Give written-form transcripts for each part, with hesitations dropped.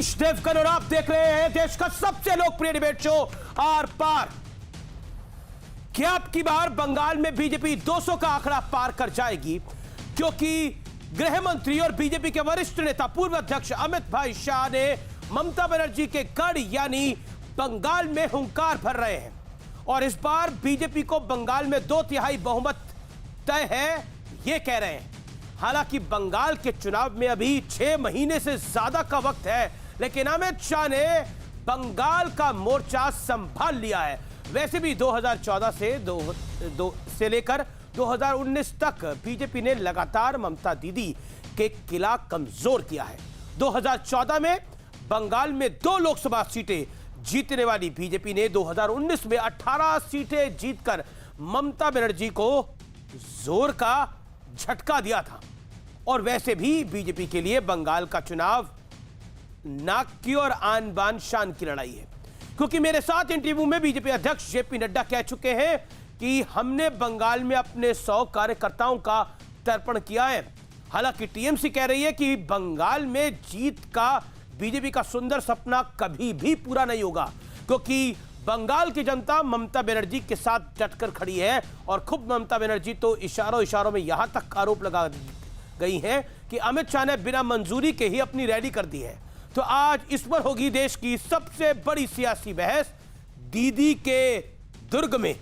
देवगन और आप देख रहे हैं देश का सबसे लोकप्रिय डिबेट शो आर पार। क्या अब की बार बंगाल में बीजेपी 200 का आंकड़ा पार कर जाएगी? क्योंकि गृह मंत्री और बीजेपी के वरिष्ठ नेता पूर्व अध्यक्ष अमित भाई शाह ने ममता बनर्जी के गढ़ यानी बंगाल में हुंकार भर रहे हैं और इस बार बीजेपी को बंगाल में 2/3 बहुमत तय है, यह कह रहे हैं। हालांकि बंगाल के चुनाव में अभी 6 महीने से ज्यादा का वक्त है, लेकिन अमित शाह ने बंगाल का मोर्चा संभाल लिया है। वैसे भी 2014 से लेकर 2019 तक बीजेपी ने लगातार ममता दीदी के किला कमजोर किया है। 2014 में बंगाल में 2 लोकसभा सीटें जीतने वाली बीजेपी ने 2019 में 18 सीटें जीतकर ममता बनर्जी को जोर का झटका दिया था। और वैसे भी बीजेपी के लिए बंगाल का चुनाव नाक की और आन बान शान की लड़ाई है, क्योंकि मेरे साथ इंटरव्यू में बीजेपी अध्यक्ष जेपी नड्डा कह चुके हैं कि हमने बंगाल में अपने 100 कार्यकर्ताओं का तर्पण किया है। हालांकि टीएमसी कह रही है कि बंगाल में जीत का बीजेपी का सुंदर सपना कभी भी पूरा नहीं होगा, क्योंकि बंगाल की जनता ममता बनर्जी के साथ डटकर खड़ी है। और खुद ममता बनर्जी तो इशारों में यहां तक आरोप लगा गई है कि अमित शाह ने बिना मंजूरी के ही अपनी रैली कर दी है। तो आज इस पर होगी देश की सबसे बड़ी सियासी बहस। दीदी के दुर्ग में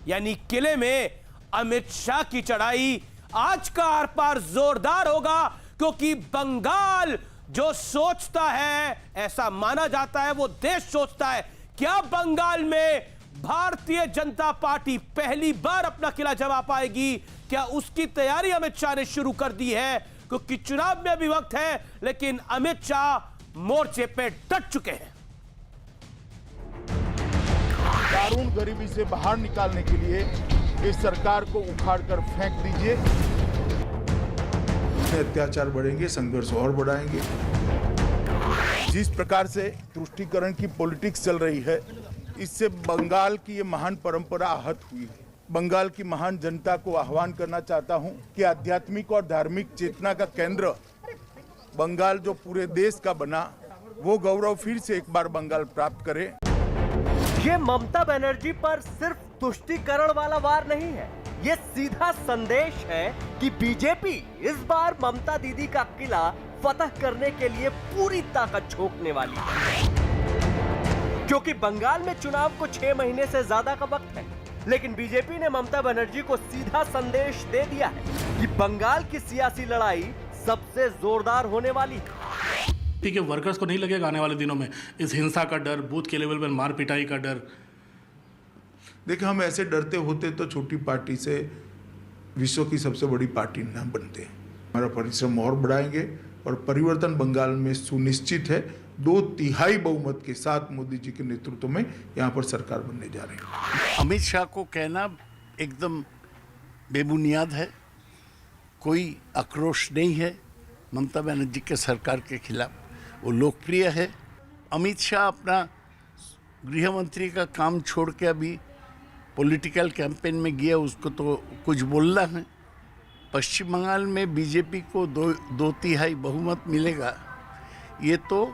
यानी किले में अमित शाह की चढ़ाई। आज का आर पार जोरदार होगा, क्योंकि बंगाल जो सोचता है, ऐसा माना जाता है, वो देश सोचता है। क्या बंगाल में भारतीय जनता पार्टी पहली बार अपना किला जमा पाएगी? क्या उसकी तैयारी अमित शाह ने शुरू कर दी है? क्योंकि चुनाव में भी वक्त है, लेकिन अमित शाह मोर्चे पे डट चुके हैं। दारुण गरीबी से बाहर निकालने के लिए इस सरकार को उखाड़ कर फेंक दीजिए। अत्याचार बढ़ेंगे, संघर्ष और बढ़ाएंगे। जिस प्रकार से तुष्टीकरण की पॉलिटिक्स चल रही है, इससे बंगाल की ये महान परंपरा आहत हुई है। बंगाल की महान जनता को आह्वान करना चाहता हूं कि आध्यात्मिक और धार्मिक चेतना का केंद्र बंगाल जो पूरे देश का बना, वो गौरव फिर से एक बार बंगाल प्राप्त करे। ये ममता बनर्जी पर सिर्फ तुष्टीकरण वाला वार नहीं है, ये सीधा संदेश है कि बीजेपी इस बार ममता दीदी का किला फतह करने के लिए पूरी ताकत झोंकने वाली है। क्योंकि बंगाल में चुनाव को 6 महीने से ज्यादा का वक्त है, लेकिन बीजेपी ने ममता बनर्जी को सीधा संदेश दे दिया है कि बंगाल की सियासी लड़ाई सबसे जोरदार होने वाली है। ठीक है, वर्कर्स को नहीं लगेगा आने वाले दिनों में इस हिंसा का डर, बूथ के लेवल पर मार पिटाई का डर। देखिए, हम ऐसे डरते होते तो छोटी पार्टी से विश्व की सबसे बड़ी पार्टी न बनते। हमारा परिश्रम और बढ़ाएंगे और परिवर्तन बंगाल में सुनिश्चित है। 2/3 बहुमत के साथ मोदी जी के नेतृत्व में यहाँ पर सरकार बनने जा रही है। अमित शाह को कहना एकदम बेबुनियाद है। कोई आक्रोश नहीं है ममता बनर्जी के सरकार के खिलाफ, वो लोकप्रिय है। अमित शाह अपना गृह मंत्री का काम छोड़ के अभी पॉलिटिकल कैंपेन में गया, उसको तो कुछ बोलना है। पश्चिम बंगाल में बीजेपी को 2/3 बहुमत मिलेगा, ये तो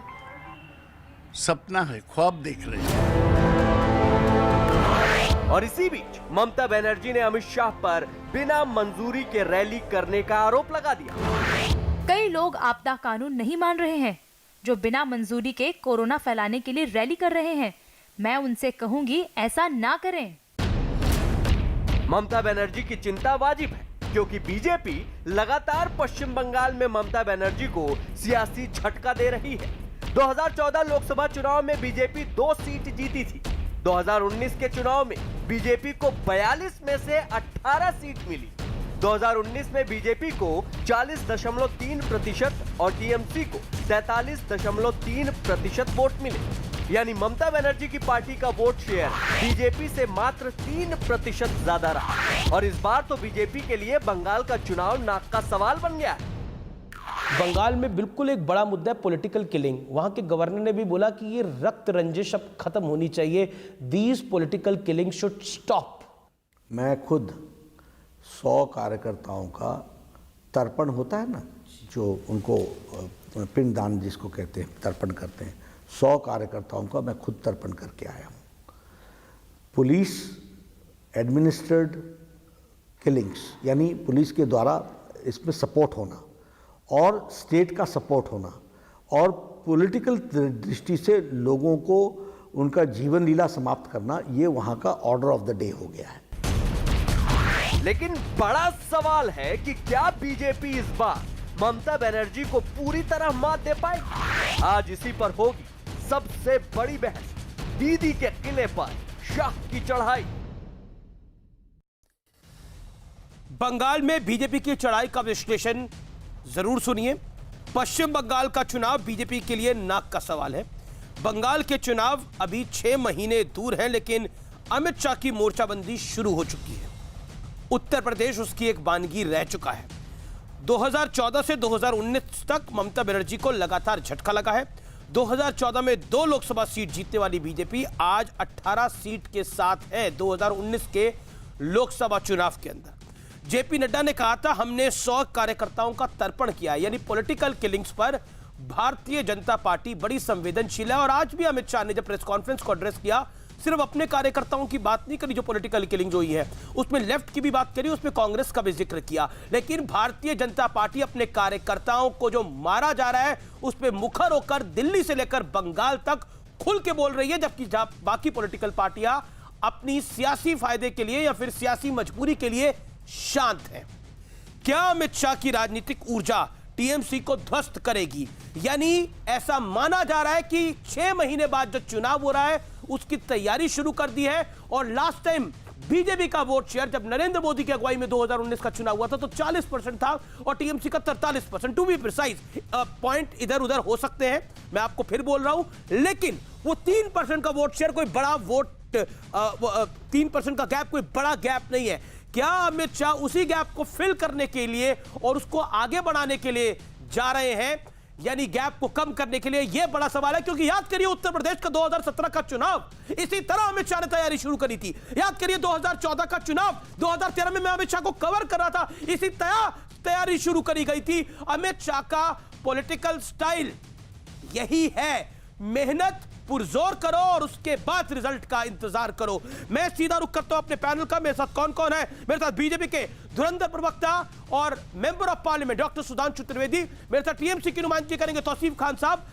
सपना है, ख्वाब देख रहे हैं। और इसी बीच ममता बनर्जी ने अमित शाह पर बिना मंजूरी के रैली करने का आरोप लगा दिया। कई लोग आपदा कानून नहीं मान रहे हैं, जो बिना मंजूरी के कोरोना फैलाने के लिए रैली कर रहे हैं। मैं उनसे कहूंगी, ऐसा ना करें। ममता बनर्जी की चिंता वाजिब है, क्योंकि बीजेपी लगातार पश्चिम बंगाल में ममता बनर्जी को सियासी झटका दे रही है। 2014 लोकसभा चुनाव में बीजेपी 2 सीट जीती थी। 2019 के चुनाव में बीजेपी को 42 में से 18 सीट मिली। 2019 में बीजेपी को 40.3% और टीएमसी को 43.3% वोट मिले। यानी ममता बनर्जी की पार्टी का वोट शेयर बीजेपी से मात्र 3% ज्यादा रहा। और इस बार तो बीजेपी के लिए बंगाल का चुनाव नाक का सवाल बन गया है। बंगाल में बिल्कुल एक बड़ा मुद्दा है पॉलिटिकल किलिंग। वहां के गवर्नर ने भी बोला कि ये रक्त रंजिश अब खत्म होनी चाहिए। These political killing should stop. मैं खुद 100 कार्यकर्ताओं का तर्पण होता है ना, जो उनको पिंडदान जिसको कहते हैं, तर्पण करते हैं, 100 कार्यकर्ताओं का मैं खुद तर्पण करके आया हूँ। पुलिस एडमिनिस्ट्रेड किलिंग्स, यानी पुलिस के द्वारा इसमें सपोर्ट होना और स्टेट का सपोर्ट होना और पॉलिटिकल दृष्टि से लोगों को उनका जीवन लीला समाप्त करना, ये वहाँ का ऑर्डर ऑफ द डे हो गया है। लेकिन बड़ा सवाल है कि क्या बीजेपी इस बार ममता बनर्जी को पूरी तरह मात दे पाए? आज इसी पर होगी सबसे बड़ी बहस। दीदी के किले पर शाह की चढ़ाई। बंगाल में बीजेपी की चढ़ाई का विश्लेषण जरूर सुनिए। पश्चिम बंगाल का चुनाव बीजेपी के लिए नाक का सवाल है। बंगाल के चुनाव अभी 6 महीने दूर हैं, लेकिन अमित शाह की मोर्चाबंदी शुरू हो चुकी है। उत्तर प्रदेश उसकी एक वानगी रह चुका है। 2014 से 2019 तक ममता बनर्जी को लगातार झटका लगा है। 2014 में 2 लोकसभा सीट जीतने वाली बीजेपी आज 18 सीट के साथ है 2019 के लोकसभा चुनाव के अंदर। जेपी नड्डा ने कहा था, हमने 100 कार्यकर्ताओं का तर्पण किया, यानी पॉलिटिकल किलिंग्स पर भारतीय जनता पार्टी बड़ी संवेदनशील है। और आज भी अमित शाह ने जब प्रेस कॉन्फ्रेंस को एड्रेस किया, सिर्फ अपने कार्यकर्ताओं की बात नहीं करी जो पॉलिटिकल किलिंग हुई है, उसमें लेफ्ट की भी बात करी, उसमें कांग्रेस का भी जिक्र किया। लेकिन भारतीय जनता पार्टी अपने कार्यकर्ताओं को जो मारा जा रहा है उस पर मुखर होकर दिल्ली से लेकर बंगाल तक खुल के बोल रही है, जबकि बाकी पॉलिटिकल पार्टियां अपनी सियासी फायदे के लिए या फिर सियासी मजबूरी के लिए शांत है। क्या अमित शाह की राजनीतिक ऊर्जा टीएमसी को ध्वस्त करेगी? यानी ऐसा माना जा रहा है कि 6 महीने बाद जो चुनाव हो रहा है उसकी तैयारी शुरू कर दी है। और लास्ट टाइम बीजेपी का वोट शेयर जब नरेंद्र मोदी की अगुवाई में 2019 का चुनाव हुआ था तो 40% था और टीएमसी का 43%। टू बी प्रिसाइज, पॉइंट इधर उधर हो सकते हैं, मैं आपको फिर बोल रहा हूं, लेकिन वो 3% का वोट शेयर कोई बड़ा 3% का गैप कोई बड़ा गैप नहीं है। क्या अमित शाह उसी गैप को फिल करने के लिए और उसको आगे बढ़ाने के लिए जा रहे हैं, यानी गैप को कम करने के लिए? यह बड़ा सवाल है, क्योंकि याद करिए उत्तर प्रदेश का 2017 का चुनाव इसी तरह अमित शाह ने तैयारी शुरू करी थी। याद करिए 2014 का चुनाव, 2013 में मैं अमित शाह को कवर कर रहा था, इसी तैयारी शुरू करी गई थी। अमित शाह का पॉलिटिकल स्टाइल यही है, मेहनत पुरजोर करो और उसके बाद रिजल्ट का इंतजार करो। मैं सीधा रुख करता हूं अपने पैनल का। मेरे साथ कौन कौन है? मेरे साथ बीजेपी के धुरंधर प्रवक्ता और member of parliament doctor Sudhanshu Trivedi, मेरे साथ टीएमसी की नुमाइंदगी करेंगे तौसीफ खान साहब,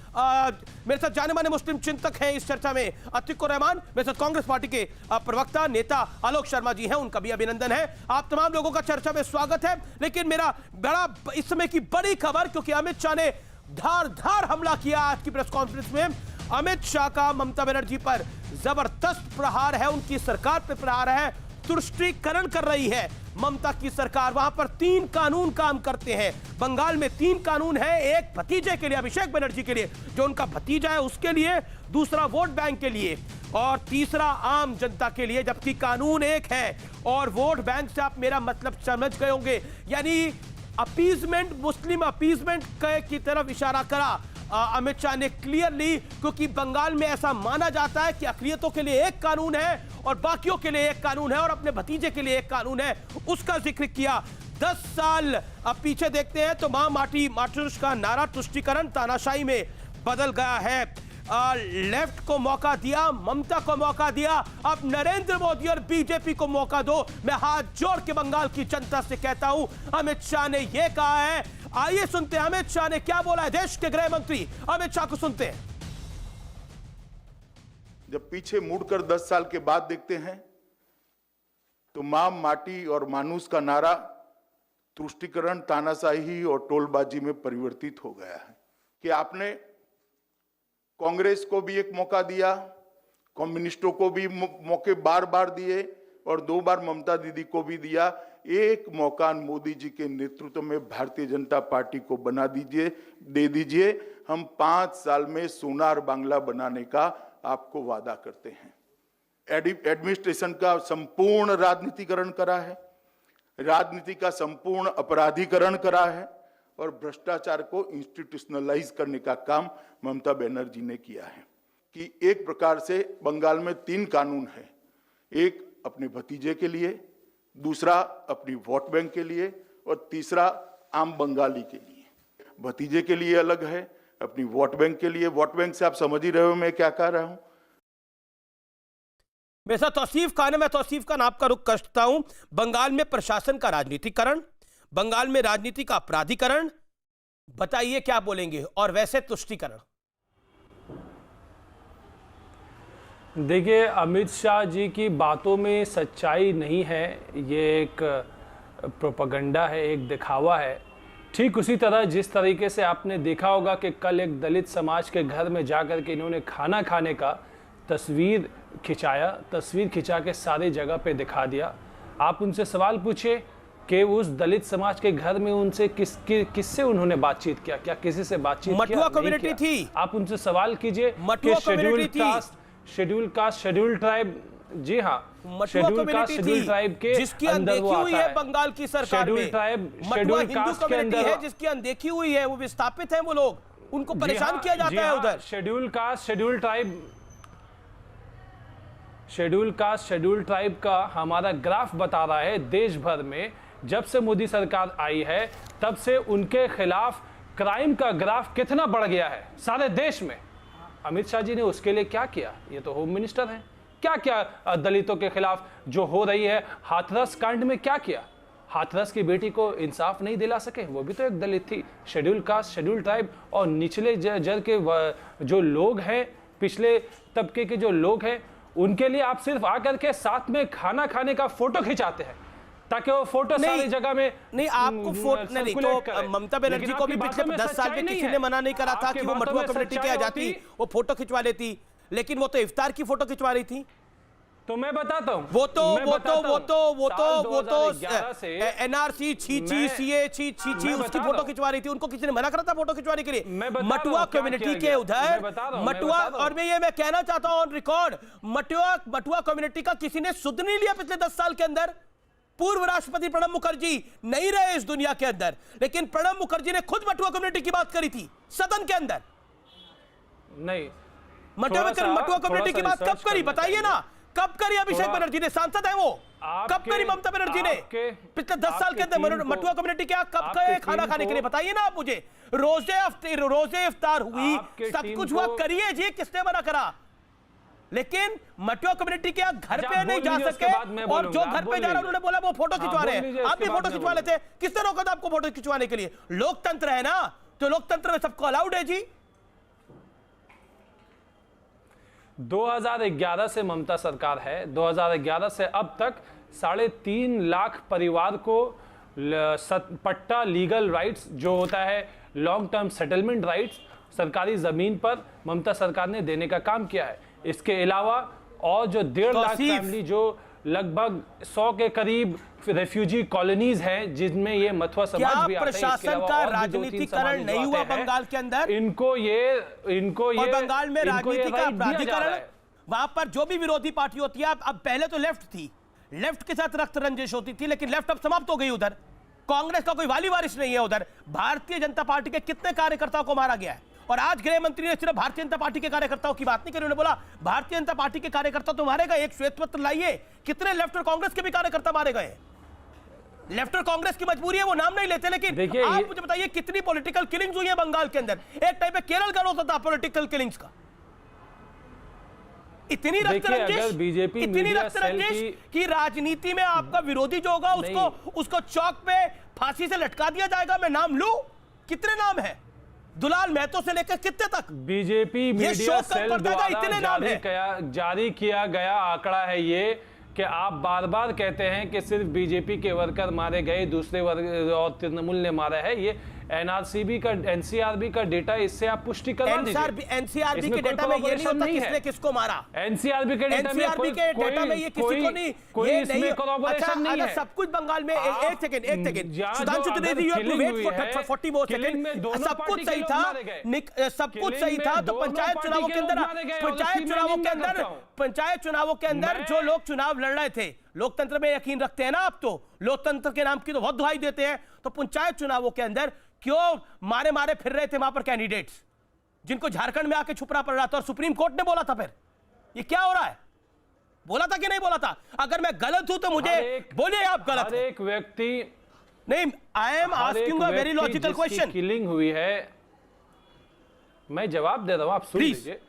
मेरे साथ जाने माने मुस्लिम चिंतक हैं इस चर्चा में अतिकुर रहमान, मेरे साथ कांग्रेस पार्टी के प्रवक्ता नेता आलोक शर्मा जी हैं, उनका भी अभिनंदन है। आप तमाम लोगों का चर्चा में स्वागत है। लेकिन मेरा बड़ा इस समय की बड़ी खबर, क्योंकि अमित शाह ने धार हमला किया आज की प्रेस कॉन्फ्रेंस में। अमित शाह का ममता बनर्जी पर जबरदस्त प्रहार है, उनकी सरकार पर प्रहार है, तुष्टीकरण कर रही है ममता की सरकार। वहां पर 3 कानून काम करते हैं। बंगाल में 3 कानून है, एक भतीजे के लिए, अभिषेक बनर्जी के लिए, जो उनका भतीजा है उसके लिए, दूसरा वोट बैंक के लिए और तीसरा आम जनता के लिए। जबकि कानून एक है और वोट बैंक से आप मेरा मतलब समझ गए होंगे, यानी अपीजमेंट, मुस्लिम अपीजमेंट की तरफ इशारा करा अमित शाह ने क्लियरली, क्योंकि बंगाल में ऐसा माना जाता है कि अक़लियतों के लिए एक कानून है और बाकियों के लिए एक कानून है और अपने भतीजे के लिए एक कानून है, उसका जिक्र किया। 10 साल अब पीछे देखते हैं तो मां माटी मातृष का नारा तुष्टीकरण तानाशाही में बदल गया है। लेफ्ट को मौका दिया, ममता को मौका दिया, अब नरेंद्र मोदी और बीजेपी को मौका दो। मैं हाथ जोड़ के बंगाल की जनता से कहता हूं, अमित शाह ने यह कहा है। आइए सुनते हैं अमित शाह ने क्या बोला है। देश के गृह मंत्री अमित शाह को सुनते हैं। जब पीछे मुड़कर 10 साल के बाद देखते हैं तो मां माटी और मानुस का नारा तुष्टीकरण, तानाशाही और टोलबाजी में परिवर्तित हो गया है। कि आपने कांग्रेस को भी एक मौका दिया, कम्युनिस्टों को भी मौके बार बार दिए और 2 बार ममता दीदी को भी दिया। एक मौका मोदी जी के नेतृत्व में भारतीय जनता पार्टी को दे दीजिए। हम 5 साल में सोनार बांग्ला बनाने का आपको वादा करते हैं। एडमिनिस्ट्रेशन का संपूर्ण राजनीतिकरण करा है, राजनीति का संपूर्ण अपराधीकरण करा है और भ्रष्टाचार को इंस्टीट्यूशनलाइज करने का काम ममता बनर्जी ने किया है। कि एक प्रकार से बंगाल में 3 कानून है, एक अपने भतीजे के लिए, दूसरा अपनी वोट बैंक के लिए और तीसरा आम बंगाली के लिए। भतीजे के लिए अलग है, अपनी वोट बैंक के लिए। वोट बैंक से आप समझ ही रहे हो मैं क्या कह रहा हूं। मेरे साथ तौसीफ खान है, मैं तौसीफ खान आपका रुख करता हूं। बंगाल में प्रशासन का राजनीतिकरण, बंगाल में राजनीति का अपराधीकरण, बताइए क्या बोलेंगे? और वैसे तुष्टीकरण। देखिए, अमित शाह जी की बातों में सच्चाई नहीं है, ये एक प्रोपेगेंडा है, एक दिखावा है। ठीक उसी तरह जिस तरीके से आपने देखा होगा कि कल एक दलित समाज के घर में जाकर के इन्होंने खाना खाने का तस्वीर खिंचा के सारी जगह पे दिखा दिया। आप उनसे सवाल पूछिए कि उस दलित समाज के घर में उनसे किससे उन्होंने बातचीत किया? क्या किसी से बातचीत किया? मटुआ कम्युनिटी थी। आप उनसे सवाल कीजिए मटुआ कम्युनिटी थी, शेड्यूल ट्राइब, जी हाँ, शेड्यूल ट्राइब के जिसकी अनदेखी हुई है बंगाल की सरकार में। मटुआ हिंदू कम्युनिटी है जिसकी अनदेखी हुई है, वो विस्थापित हैं वो लोग, उनको परेशान किया जाता है उधर। शेड्यूल ट्राइब का हमारा ग्राफ बता रहा है देश भर में जब से मोदी सरकार आई है तब से उनके खिलाफ क्राइम का ग्राफ कितना बढ़ गया है सारे देश में। अमित शाह जी ने उसके लिए क्या किया? ये तो होम मिनिस्टर हैं। क्या क्या दलितों के खिलाफ जो हो रही है हाथरस कांड में क्या किया? हाथरस की बेटी को इंसाफ नहीं दिला सके, वो भी तो एक दलित थी। शेड्यूल कास्ट, शेड्यूल ट्राइब और निचले जर के जो लोग हैं, पिछले तबके के जो लोग हैं, उनके लिए आप सिर्फ आकर के साथ में खाना खाने का फोटो खिंचाते हैं ताकि वो फोटो सारी जगह में नहीं, आपको फोटो नहीं तो ममता बनर्जी को भी पिछले 10 साल में किसी ने मना नहीं करा था कि वो मटुआ कम्युनिटी के आ जाती, वो फोटो खिंचवा लेती, लेकिन वो तो इफ्तार की फोटो खिंचवा रही थी। तो मैं बताता हूं, वो तो एनआरसी छी सीए छी उसकी फोटो खिंचवा रही थी, उनको किसी ने मना करा था फोटो खिंचवाने के लिए? मटुआ कम्युनिटी के उधर मटुआ, और मैं कहना चाहता हूं ऑन रिकॉर्ड, मटुआ कम्युनिटी का किसी ने सुध नहीं लिया पिछले 10 साल के अंदर। पूर्व राष्ट्रपति प्रणब मुखर्जी नहीं रहे इस दुनिया के अंदर, लेकिन प्रणब मुखर्जी ने खुद मटुआ कम्युनिटी की बात करी थी सदन के अंदर। नहीं, मटुआ कम्युनिटी की बात कब करी बताइए ना? कब करी अभिषेक बनर्जी ने? सांसद है वो। कब करी ममता बनर्जी ने? पिछले 10 साल के अंदर मटुआ कम्युनिटी क्या कब गए खाना खाने के लिए? बताइए ना आप मुझे। रोजे इफ्तार हुई, सब कुछ हुआ, करिए जी, किसने मना करा? लेकिन मटुआ कम्युनिटी के घर पे नहीं जा सके, और जो घर पे जा रहा उन्होंने बोला वो फोटो खिंचवा रहे हैं। आप भी फोटो खिंचवा लेते, किसने रोका था आपको फोटो खिंचवाने के लिए? लोकतंत्र है ना, तो लोकतंत्र में सबको अलाउड है जी। 2011 से ममता सरकार है, 2011 से अब तक 3.5 लाख परिवार को पट्टा लीगल राइट्स, जो होता है लॉन्ग टर्म सेटलमेंट राइट्स, सरकारी जमीन पर ममता सरकार ने देने का काम किया है। इसके अलावा और जो 1.5 लाख फैमिली, जो लगभग 100 के करीब रेफ्यूजी कॉलोनीज हैं जिनमें ये मथुआ समाज भी आता है, प्रशासन का राजनीतिकरण नहीं हुआ बंगाल के अंदर? इनको ये बंगाल में राजनीति का अपराधीकरण, वहां पर जो भी विरोधी पार्टी होती है, अब पहले तो लेफ्ट थी, लेफ्ट के साथ रक्त रंजिश होती थी, लेकिन लेफ्ट अब समाप्त हो गई उधर। कांग्रेस का कोई वाली वारिस नहीं है उधर। भारतीय जनता पार्टी के कितने कार्यकर्ताओं को मारा गया है? और आज गृह मंत्री ने सिर्फ भारतीय जनता पार्टी के कार्यकर्ताओं की बात नहीं करी, उन्होंने बोला भारतीय जनता पार्टी के कार्यकर्ता तो मारे गए, एक श्वेत पत्र लाइए, कितने लेफ्ट और कांग्रेस के भी कार्यकर्ता मारे गए। लेफ्ट और कांग्रेस की मजबूरी है, वो नाम नहीं लेते, लेकिन आप मुझे बताइए कितनी पॉलिटिकल किलिंग्स हुई है बंगाल के अंदर? एक टाइम पे केरल का रोता था पॉलिटिकल किलिंग्स का। इतनी रक्त रंजिश की राजनीति में आपका विरोधी जो होगा उसको चौक पे फांसी से लटका दिया जाएगा। मैं नाम लूं, कितने नाम है? दुलाल महतो से लेकर कितने तक? बीजेपी मीडिया सेल द्वारा जारी किया गया आंकड़ा है ये कि आप बार बार कहते हैं कि सिर्फ बीजेपी के वर्कर मारे गए, दूसरे वर्ग और तृणमूल ने मारा है। ये एनआरसीबी का, एनसीआरबी का डेटा, इससे आप पुष्टि करवा दीजिए। एनसीआरबी के डेटा में ये नहीं होता किसने किसको मारा। एनसीआरबी के डेटा में ये किसी को नहीं, कोई इसमें कोलैबोरेशन नहीं है। सब कुछ बंगाल में। एक second Sudhanshu Trivedi, you have to wait for 40 more second. सब कुछ सही था, सब कुछ सही था। तो पंचायत चुनावों के अंदर जो लोग चुनाव लड़ रहे थे, लोकतंत्र में यकीन रखते हैं ना आप, तो लोकतंत्र के नाम की तो बहुत दुहाई देते हैं, तो पंचायत चुनावों के अंदर क्यों मारे फिर रहे थे वहां पर कैंडिडेट्स, जिनको झारखंड में आके छुपना पड़ रहा था? और सुप्रीम कोर्ट ने बोला था, फिर ये क्या हो रहा है? बोला था कि नहीं बोला था? अगर मैं गलत हूं तो मुझे बोलिए आप गलत। नहीं, I am asking a very logical question. Killing हुई है, मैं जवाब दे रहा हूं, आप सुन लीजिए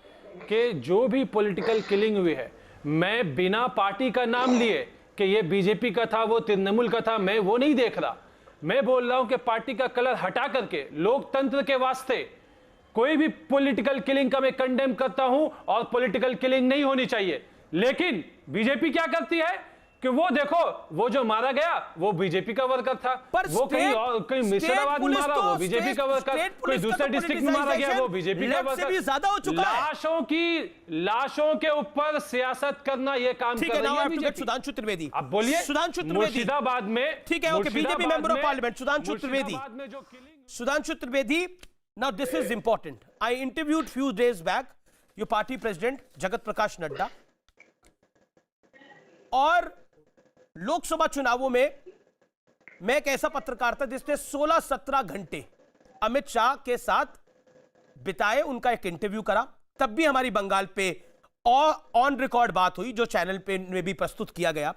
कि जो भी पॉलिटिकल किलिंग हुई है, मैं बिना पार्टी का नाम लिए कि ये बीजेपी का था, वो तृणमूल का था, मैं वो नहीं देख रहा। मैं बोल रहा हूं कि पार्टी का कलर हटा करके लोकतंत्र के वास्ते कोई भी पॉलिटिकल किलिंग का मैं कंडेम करता हूं और पॉलिटिकल किलिंग नहीं होनी चाहिए। लेकिन बीजेपी क्या करती है कि वो देखो, वो जो मारा गया वो बीजेपी का वर्कर था, पर वो कहीं और कहीं मुर्शिदाबाद में मारा वो बीजेपी का वर्कर, कोई दूसरे डिस्ट्रिक्ट में मारा गया वो बीजेपी का वर्कर। भी ज्यादा हो चुका है। लाशों के ऊपर सियासत करना ये काम कर रही है बीजेपी। सुधांशु त्रिवेदी, अब बोलिए। सुधांशु त्रिवेदी, मुर्शिदाबाद में, ठीक है, okay, BJP member of parliament Sudhanshu Trivedi, Sudhanshu Trivedi, now this is important. I interviewed few days back your party president Jagat Prakash Nadda, और लोकसभा चुनावों में मैं एक ऐसा पत्रकार था जिसने 16-17 घंटे अमित शाह के साथ बिताए, उनका एक इंटरव्यू करा। तब भी हमारी बंगाल पे ऑन रिकॉर्ड बात हुई जो चैनल पे में भी प्रस्तुत किया गया।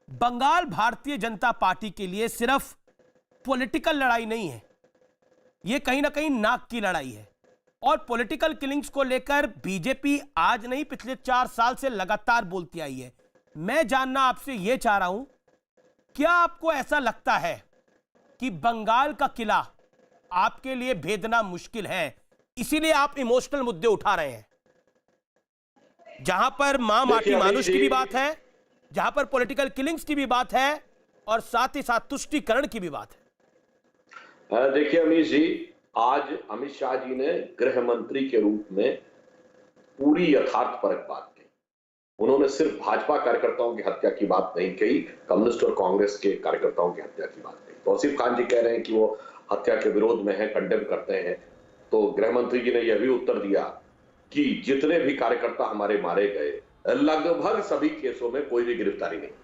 बंगाल भारतीय जनता पार्टी के लिए सिर्फ पॉलिटिकल लड़ाई नहीं है, यह कहीं ना कहीं नाक की लड़ाई है। और पॉलिटिकल किलिंग्स को लेकर बीजेपी आज नहीं, पिछले 4 साल से लगातार बोलती आई है। मैं जानना आपसे यह चाह रहा हूं, क्या आपको ऐसा लगता है कि बंगाल का किला आपके लिए भेदना मुश्किल है, इसीलिए आप इमोशनल मुद्दे उठा रहे हैं, जहां पर मां माटी मानुष की भी बात है, जहां पर पॉलिटिकल किलिंग्स की भी बात है, और साथ ही साथ तुष्टीकरण की भी बात है? देखिए अमित जी, आज अमित शाह जी ने गृह मंत्री के रूप में पूरी यथार्थपरक बात की। उन्होंने सिर्फ भाजपा कार्यकर्ताओं की हत्या की बात नहीं कही, कम्युनिस्ट और कांग्रेस के कार्यकर्ताओं की हत्या की बात कही। तौसीफ खान जी कह रहे हैं कि वो हत्या के विरोध में है, कंडेम करते हैं, तो गृह मंत्री जी ने यह भी उत्तर दिया कि जितने भी कार्यकर्ता हमारे मारे गए, लगभग सभी केसों में कोई भी गिरफ्तारी नहीं।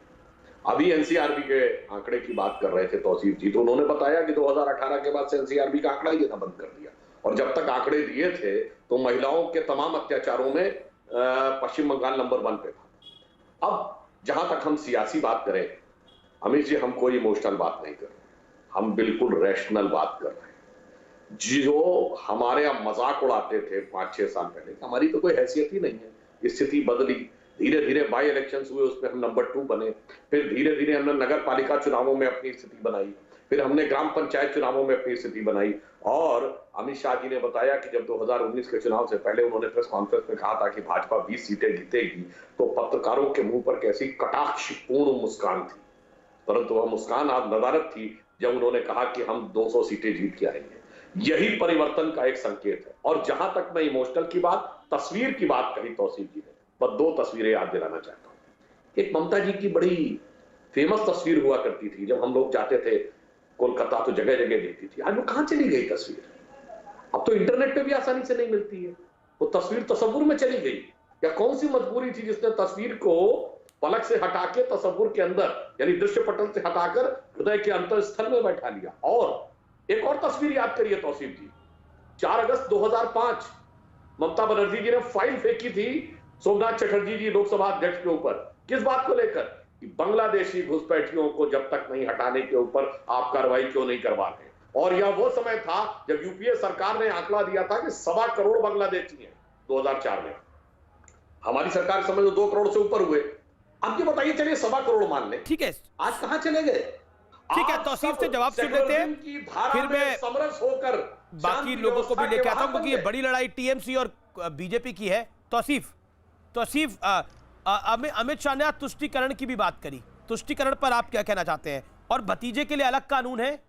अभी एनसीआरबी के आंकड़े की बात कर रहे थे तौसीफ जी, तो उन्होंने बताया कि 2018 के बाद से एनसीआरबी का आंकड़ा ही देना बंद कर दिया, और जब तक आंकड़े दिए थे तो महिलाओं के तमाम अत्याचारों में पश्चिम बंगाल नंबर 1 पे था। अब जहां तक हम सियासी बात करें अमित जी, हम कोई इमोशनल बात नहीं कर रहे, हम बिल्कुल रैशनल बात कर रहे हैं। जो हमारे अब मजाक उड़ाते थे 5-6 साल पहले, हमारी तो कोई हैसियत ही नहीं है। स्थिति बदली, धीरे धीरे बाई इलेक्शंस हुए, उसमें हम नंबर 2 बने, फिर धीरे धीरे हमने नगर पालिका चुनावों में अपनी स्थिति बनाई, फिर हमने ग्राम पंचायत चुनावों में अपनी स्थिति बनाई। और अमित शाह जी ने बताया कि जब 2019 के चुनाव से पहले उन्होंने प्रेस कॉन्फ्रेंस में कहा था कि भाजपा 20 सीटें जीतेगी, तो पत्रकारों के मुंह पर कैसी कटाक्षपूर्ण मुस्कान थी, परंतु वह मुस्कान आज नदारत थी जब उन्होंने कहा कि हम 200 सीटें जीत के आएंगे। यही परिवर्तन का एक संकेत है। और जहां तक मैं इमोशनल की बात, तस्वीर की बात कही तौसीफ जी ने, बस 2 तस्वीरें याद दिलाना चाहता हूं। एक ममता जी की बड़ी फेमस तस्वीर हुआ करती थी, जब हम लोग जाते थे कोलकाता तो जगह जगह दिखती थी। आज वो कहां चली गई तस्वीर? अब तो इंटरनेट पे भी आसानी से नहीं मिलती है वो तस्वीर, तस्वुर में चली गई। या कौन सी मजबूरी थी जिसने तस्वीर को पलक से हटा के तस्वुर के अंदर, यानी दृश्य पटल से हटाकर हृदय के अंतर स्थल में बैठा लिया। और एक और तस्वीर याद करिए तौसीफ जी, 4 अगस्त 2005 ममता बनर्जी जी ने फाइल फेंकी थी सोमनाथ चटर्जी जी लोकसभा अध्यक्ष के ऊपर। किस बात को लेकर? कि बांग्लादेशी घुसपैठियों को जब तक नहीं हटाने के ऊपर आप कार्रवाई क्यों नहीं करवाते। और यह वो समय था जब यूपीए सरकार ने आंकड़ा दिया था कि 1.25 करोड़ बांग्लादेशी हैं 2004 में। हमारी सरकार समझ लो 2 करोड़ से ऊपर हुए। अब ये बताइए, चलिए 1.25 करोड़ मान लें, ठीक है, आज कहां चले गए? ठीक है, तौसीफ से जवाब सुन लेते हैं, फिर मैं समरस होकर बाकी लोगों को भी लेके आता हूं, क्योंकि ये बड़ी लड़ाई टीएमसी और बीजेपी की है। तौसीफ अमित शाह ने आज तुष्टीकरण की भी बात करी, तुष्टीकरण पर आप क्या कहना चाहते हैं? और भतीजे के लिए अलग कानून है,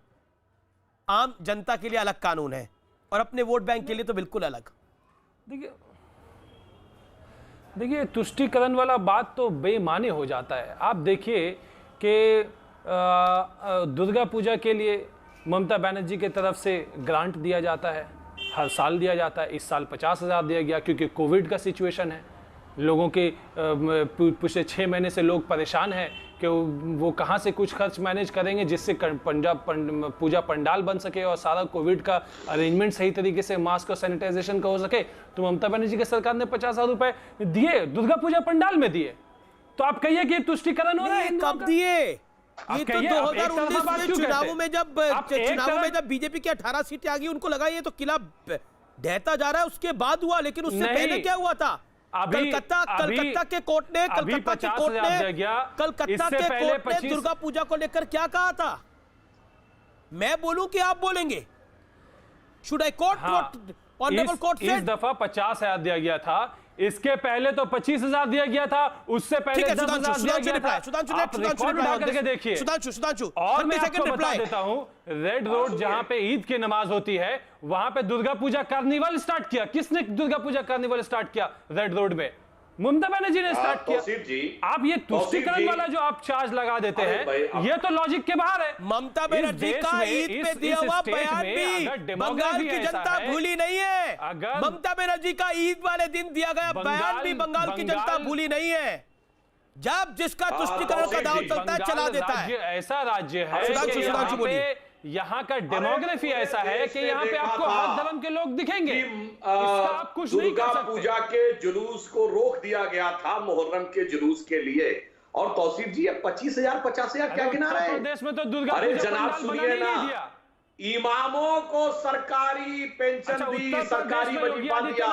आम जनता के लिए अलग कानून है, और अपने वोट बैंक के लिए तो बिल्कुल अलग। देखिए तुष्टीकरण वाला बात तो बेमाने हो जाता है। आप देखिए कि दुर्गा पूजा के लिए ममता बनर्जी की तरफ से ग्रांट दिया जाता है, हर साल दिया जाता है। इस साल 50,000 दिया गया क्योंकि कोविड का सिचुएशन है, लोगों के पिछले 6 महीने से लोग परेशान हैं कि वो कहाँ से कुछ खर्च मैनेज करेंगे जिससे पूजा पंडाल बन सके और सारा कोविड का अरेंजमेंट सही तरीके से, मास्क और सैनिटाइजेशन का हो सके। तो ममता बनर्जी की सरकार ने 50,000 रुपए दिए, दुर्गा पूजा पंडाल में दिए। तो आप कहिए कि तुष्टीकरण हो रहा है? कब दिए? ये तो कहिए, आप एक तरफा बात 2019 क्यों के चुनावों कहते में जब हैं? आप एक चुनावों में तरफ- जब बीजेपी की 18 सीटें आ गई उनको लगा ये तो किला ढहता जा रहा है, उसके बाद हुआ। लेकिन उससे नहीं। पहले क्या हुआ था? कलकत्ता के कोर्ट ने अभी 50,000 दे गया। कलकत्ता इससे के पहले कोर्ट ने 25 दुर्गा पूजा को लेकर क्या कहा था? मैं बोलूं कि आप बोलेंगे? Should I court what honourable court इस दफा 50,000 दिया गया था, इसके पहले तो 25,000 दिया गया था, उससे पहले 10,000 दिया गया था। आप रिकॉर्ड उठा करके देखिए। सुधांशु और मैं आपको बता देता हूं, रेड रोड जहां पे ईद की नमाज होती है, वहां पे दुर्गा पूजा कार्निवल स्टार्ट किया। किसने दुर्गा पूजा कार्निवल स्टार्ट किया रेड रोड में? ममता बनर्जी ने स्टार्ट किया। आप ये तुष्टीकरण वाला जो आप चार्ज लगा देते हैं, ये तो लॉजिक के बाहर है। ममता बनर्जी का ईद पे दिया हुआ बयान भी बंगाल की जनता भूली नहीं है। ममता बनर्जी का ईद वाले दिन दिया गया बयान भी बंगाल की जनता भूली नहीं है। जब जिसका तुष्टीकरण का दाव चलता है चला देता है। ऐसा राज्य है कि यहाँ का डेमोग्राफी ऐसा है कि यहाँ पे आपको हर धर्म के लोग दिखेंगे। इसका आप कुछ नहीं कर सकते। दुर्गा पूजा के जुलूस को रोक दिया गया था मुहर्रम के जुलूस के लिए। और तौसीफ जी 25,000 50,000 क्या गिना रहे हैं? प्रदेश में तो दुर्गा अरे पूजा जनाब पंडाल सुनिए बनाने ना, नहीं दिया। इमामों को सरकारी पेंशन दी, सरकारी वजीफा दिया,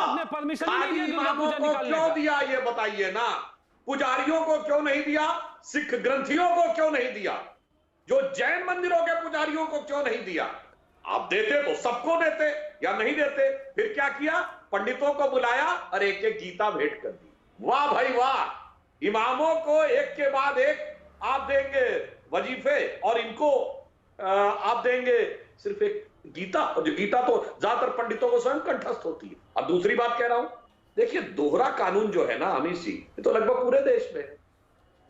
खाली इमामों को क्यों दिया ये बताइए ना? पुजारियों को क्यों नहीं दिया? सिख ग्रंथियों को क्यों नहीं दिया? जो जैन मंदिरों के पुजारियों को क्यों नहीं दिया? आप देते तो सबको देते, या नहीं देते? फिर क्या किया? पंडितों को बुलाया और एक एक गीता भेंट कर दी। वाह भाई वाह! इमामों को एक के बाद एक आप देंगे वजीफे, और इनको आप देंगे सिर्फ एक गीता, और जो गीता तो ज्यादातर पंडितों को स्वयं कंठस्थ होती है। अब दूसरी बात कह रहा हूं, देखिए दोहरा कानून जो है ना अमित जी, ये तो लगभग पूरे देश में है,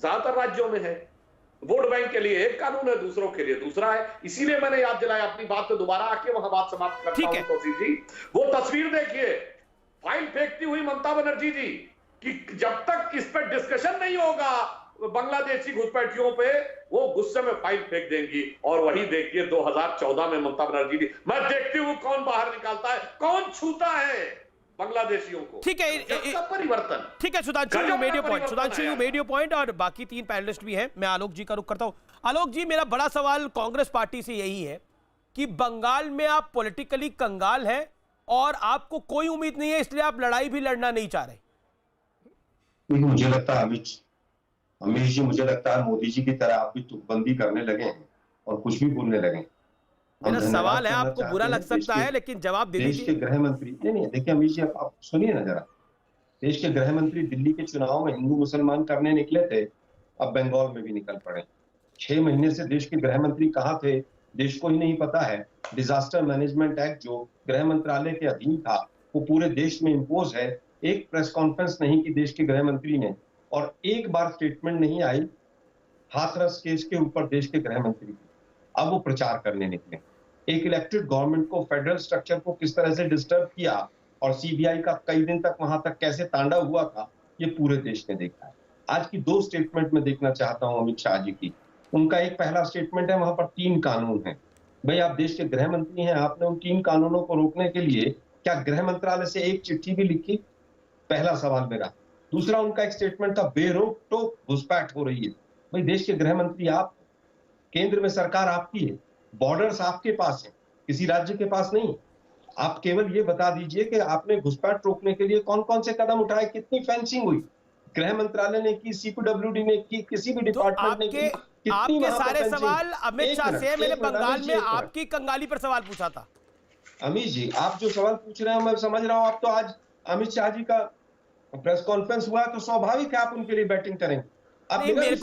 ज्यादातर राज्यों में है। वोट बैंक के लिए एक कानून है, दूसरों के लिए दूसरा है। इसीलिए मैंने याद दिलाया, अपनी बात पे दोबारा आके वहां बात समाप्त करता हूं। तौसीफ जी, वो तस्वीर देखिए, फाइल फेंकती हुई ममता बनर्जी जी, कि जब तक इस पर डिस्कशन नहीं होगा बांग्लादेशी घुसपैठियों पे, वो गुस्से में फाइल फेंक देंगी। और वही देखिए 2014 में ममता बनर्जी जी, मैं देखती हूँ कौन बाहर निकालता है, कौन छूता है बांग्लादेशियों को। ठीक है, परिवर्तन। ठीक है Sudhanshu, you made your point. Sudhanshu, you made your point. और बाकी 3 पैनलिस्ट भी हैं, मैं आलोक जी का रुख करता हूं। आलोक जी, मेरा बड़ा सवाल कांग्रेस पार्टी से यही है कि बंगाल में आप पॉलिटिकली कंगाल हैं और आपको कोई उम्मीद नहीं है, इसलिए आप लड़ाई भी लड़ना नहीं चाह रहे। मुझे लगता है अमित जी, मुझे लगता है मोदी जी की तरह आप भी तुकबंदी करने लगे हैं और कुछ भी बोलने लगे। मेरा सवाल है, आपको बुरा लग सकता है लेकिन जवाब दे दीजिए। देश के गृह मंत्री, नहीं देखिए अमित जी, आप सुनिए ना जरा। देश के गृह मंत्री दिल्ली के चुनाव में हिंदू मुसलमान करने निकले थे, अब बंगाल में भी निकल पड़े। 6 महीने से देश के गृह मंत्री कहाँ थे, देश को ही नहीं पता है। डिजास्टर मैनेजमेंट एक्ट जो गृह मंत्रालय के अधीन था, वो पूरे देश में इम्पोज है। एक प्रेस कॉन्फ्रेंस नहीं की देश के गृह मंत्री ने, और एक बार स्टेटमेंट नहीं आई हाथरस केस के ऊपर देश के गृह मंत्री। अब वो प्रचार करने निकले। एक इलेक्टेड गवर्नमेंट को, फेडरल स्ट्रक्चर को किस तरह से डिस्टर्ब किया और सीबीआई का कई दिन तक वहां तक कैसे तांडव हुआ था, ये पूरे देश ने देखा है। आज की 2 स्टेटमेंट में देखना चाहता हूं अमित शाह जी की। उनका एक पहला स्टेटमेंट है, वहां पर 3 कानून हैं। भाई आप देश के गृह मंत्री हैं, आपने उन 3 कानूनों को रोकने के लिए क्या गृह मंत्रालय से एक चिट्ठी भी लिखी? पहला सवाल मेरा। दूसरा, उनका एक स्टेटमेंट था बेरोक टोक घुसपैठ हो रही है। भाई देश के गृह मंत्री आप, केंद्र में सरकार आपकी है, बॉर्डर्स आपके पास है, किसी राज्य के पास नहीं। आप केवल ये बता दीजिए कि आपने घुसपैठ रोकने के लिए कौन कौन से कदम उठाए, कितनी फेंसिंग हुई, गृह मंत्रालय ने की, सीपीडब्ल्यूडी ने की, किसी भी डिपार्टमेंट ने की। आपके सारे सवाल अमित शाह से, मैंने बंगाल में आपकी कंगाली पर सवाल पूछा था। अमित जी, आप जो सवाल पूछ रहे हैं मैं समझ रहा हूं। आप तो आज अमित शाह जी का प्रेस कॉन्फ्रेंस हुआ तो स्वाभाविक है आप उनके लिए बैटिंग करेंगे। मेरे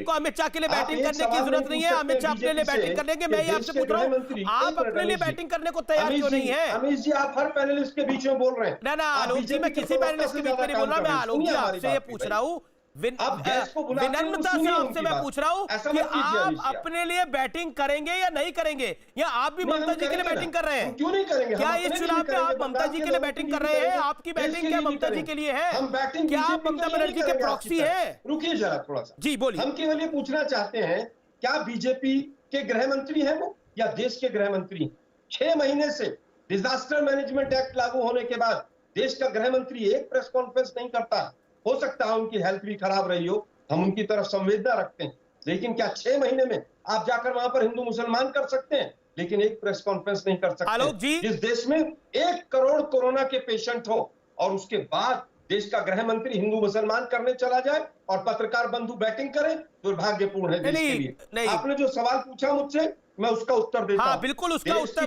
को अमित शाह के लिए बैटिंग करने की जरूरत नहीं है। अमित शाह अपने लिए बैटिंग करेंगे, मैं ये आपसे पूछ रहा हूँ, आप अपने लिए बैटिंग करने को तैयार क्यों नहीं है? अमित जी, आप हर पैनलिस्ट के बीच में बोल रहे हैं। ना आलोक जी, मैं किसी पैनलिस्ट के बीच में नहीं बोल रहा, मैं आलोक जी आपसे ये पूछ रहा हूँ, विनम्रता से आपसे मैं पूछ रहा हूँ कि आप अपने लिए बैटिंग करेंगे या नहीं करेंगे, या आप भी ममता जी के लिए बैटिंग कर रहे हैं? क्यों नहीं करेंगे? क्या इस चुनाव में आप ममता जी के लिए बैटिंग कर रहे हैं? आपकी बैटिंग क्या ममता जी के लिए है? क्या आप ममता बनर्जी के प्रॉक्सी है? रुकिए जरा थोड़ा सा जी बोलिए। हम केवल ये पूछना चाहते हैं, क्या बीजेपी के गृह मंत्री हैं वो, या देश के गृह मंत्री? 6 महीने से डिजास्टर मैनेजमेंट एक्ट लागू होने के बाद देश का गृह मंत्री एक प्रेस कॉन्फ्रेंस नहीं करता। हो सकता है उनकी हेल्थ भी खराब रही हो, हम उनकी तरफ संवेदना रखते हैं। लेकिन क्या 6 महीने में आप जाकर वहां पर हिंदू मुसलमान कर सकते हैं? लेकिन एक प्रेस कॉन्फ्रेंस नहीं कर सकते। आलोक जी, जिस देश में 1 करोड़ कोरोना के पेशेंट हो और उसके बाद देश का गृह मंत्री हिंदू मुसलमान करने चला जाए और पत्रकार बंधु बैटिंग करे, दुर्भाग्यपूर्ण है देश के लिए। आपने जो सवाल पूछा मुझसे, मैं उसका उत्तर देता हूं। बिल्कुल उसका उत्तर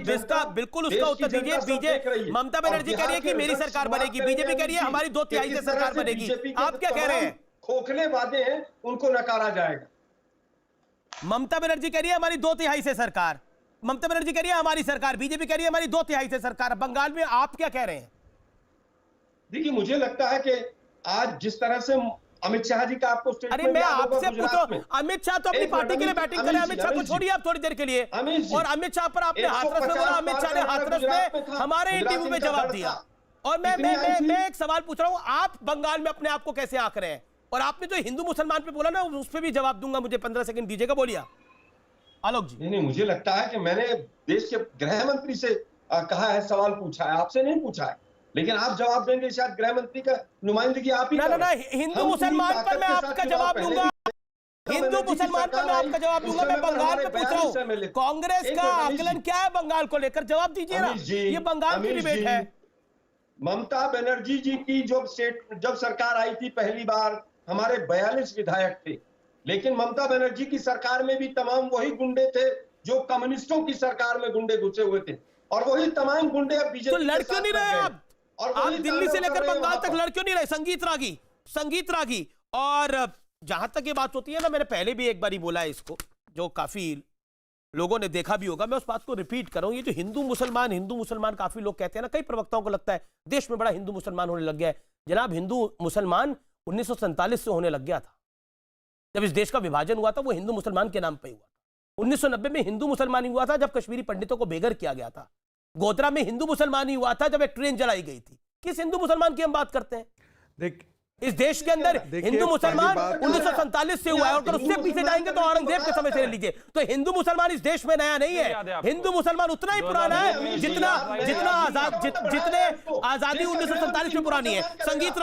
दीजिए। बीजेपी, ममता बनर्जी कह रही है कि मेरी सरकार बनेगी, बीजेपी कह रही है हमारी 2/3 से सरकार बनेगी। आप क्या कह रहे हैं? खोखले वादे हैं, उनको नकारा जाएगा। ममता बनर्जी कह रही है हमारी 2/3 से सरकार, ममता बनर्जी कह रही है हमारी सरकार, बीजेपी कह रही है हमारी 2/3 से सरकार। बंगाल में आप क्या कह रहे हैं? देखिए, मुझे लगता है कि आज जिस तरह से अमित शाह जी का आपको अरे मैं आपसे पूछो, अमित शाह तो अपनी पार्टी के लिए बैटिंग करे, अमित शाह को छोड़िए आप थोड़ी देर के लिए। और अमित शाह पर आपने हाथरस में बोला, अमित शाह ने हाथरस में हमारे इंटरव्यू में जवाब दिया। और मैं एक सवाल पूछ रहा हूं, आप बंगाल में अपने आप को कैसे आंक रहे हैं? और आपने जो हिंदू मुसलमान पे बोला ना, उस पर भी जवाब दूंगा, मुझे 15 सेकंड दीजिएगा, बोलिए आलोक जी। नहीं, मुझे लगता है कि मैंने देश के गृह मंत्री से कहा है, सवाल पूछा है, आपसे नहीं पूछा है। लेकिन आप जवाब देंगे, शायद गृह मंत्री का नुमाइंदगी आप ही ना, हिंदू मुसलमान पर मैं आपका जवाब दूंगा, हिंदू मुसलमान पर मैं आपका जवाब दूंगा। मैं बंगाल पे पूछ रहा हूँ, कांग्रेस का आकलन क्या है बंगाल को लेकर? जवाब दीजिए ना, ये बंगाल की डिबेट है। ममता बनर्जी जी की जब सरकार आई थी पहली बार, हमारे 42 विधायक थे, लेकिन ममता बनर्जी की सरकार में भी तमाम वही गुंडे थे जो कम्युनिस्टों की सरकार में गुंडे घुसे हुए थे, और वही तमाम गुंडे अब बीजेपी तो लड़ क्यों नहीं रहे आप दिल्ली से लेकर बंगाल तक लड़ क्यों नहीं रहे? संगीत रागी। और जहां तक ये बात होती है ना, मैंने पहले भी एक बार ही बोला है इसको, जो काफी लोगों ने देखा भी होगा, मैं उस बात को रिपीट कर रहा हूं। ये जो हिंदू मुसलमान काफी लोग कहते हैं ना, कई प्रवक्ताओं को लगता है देश में बड़ा हिंदू मुसलमान होने लग गया है। जनाब, हिंदू मुसलमान 1947 से होने लग गया था। जब इस देश का विभाजन हुआ था, वो हिंदू मुसलमान के नाम पर हुआ था। 1990 में हिंदू मुसलमान हुआ था, जब कश्मीरी पंडितों को बेघर किया गया था। गोधरा में हिंदू मुसलमान ही हुआ था, जब एक ट्रेन जलाई गई थी। किस हिंदू मुसलमान की हम बात करते हैं? इस देश के अंदर हिंदू मुसलमान 1947 से हुआ है, और उससे पीछे जाएंगे तो औरंगजेब के समय से ले लीजिए। तो हिंदू मुसलमान इस देश में नया नहीं है। हिंदू मुसलमान उतना ही पुराना है जितने आजादी 1947 में पुरानी है। संगीत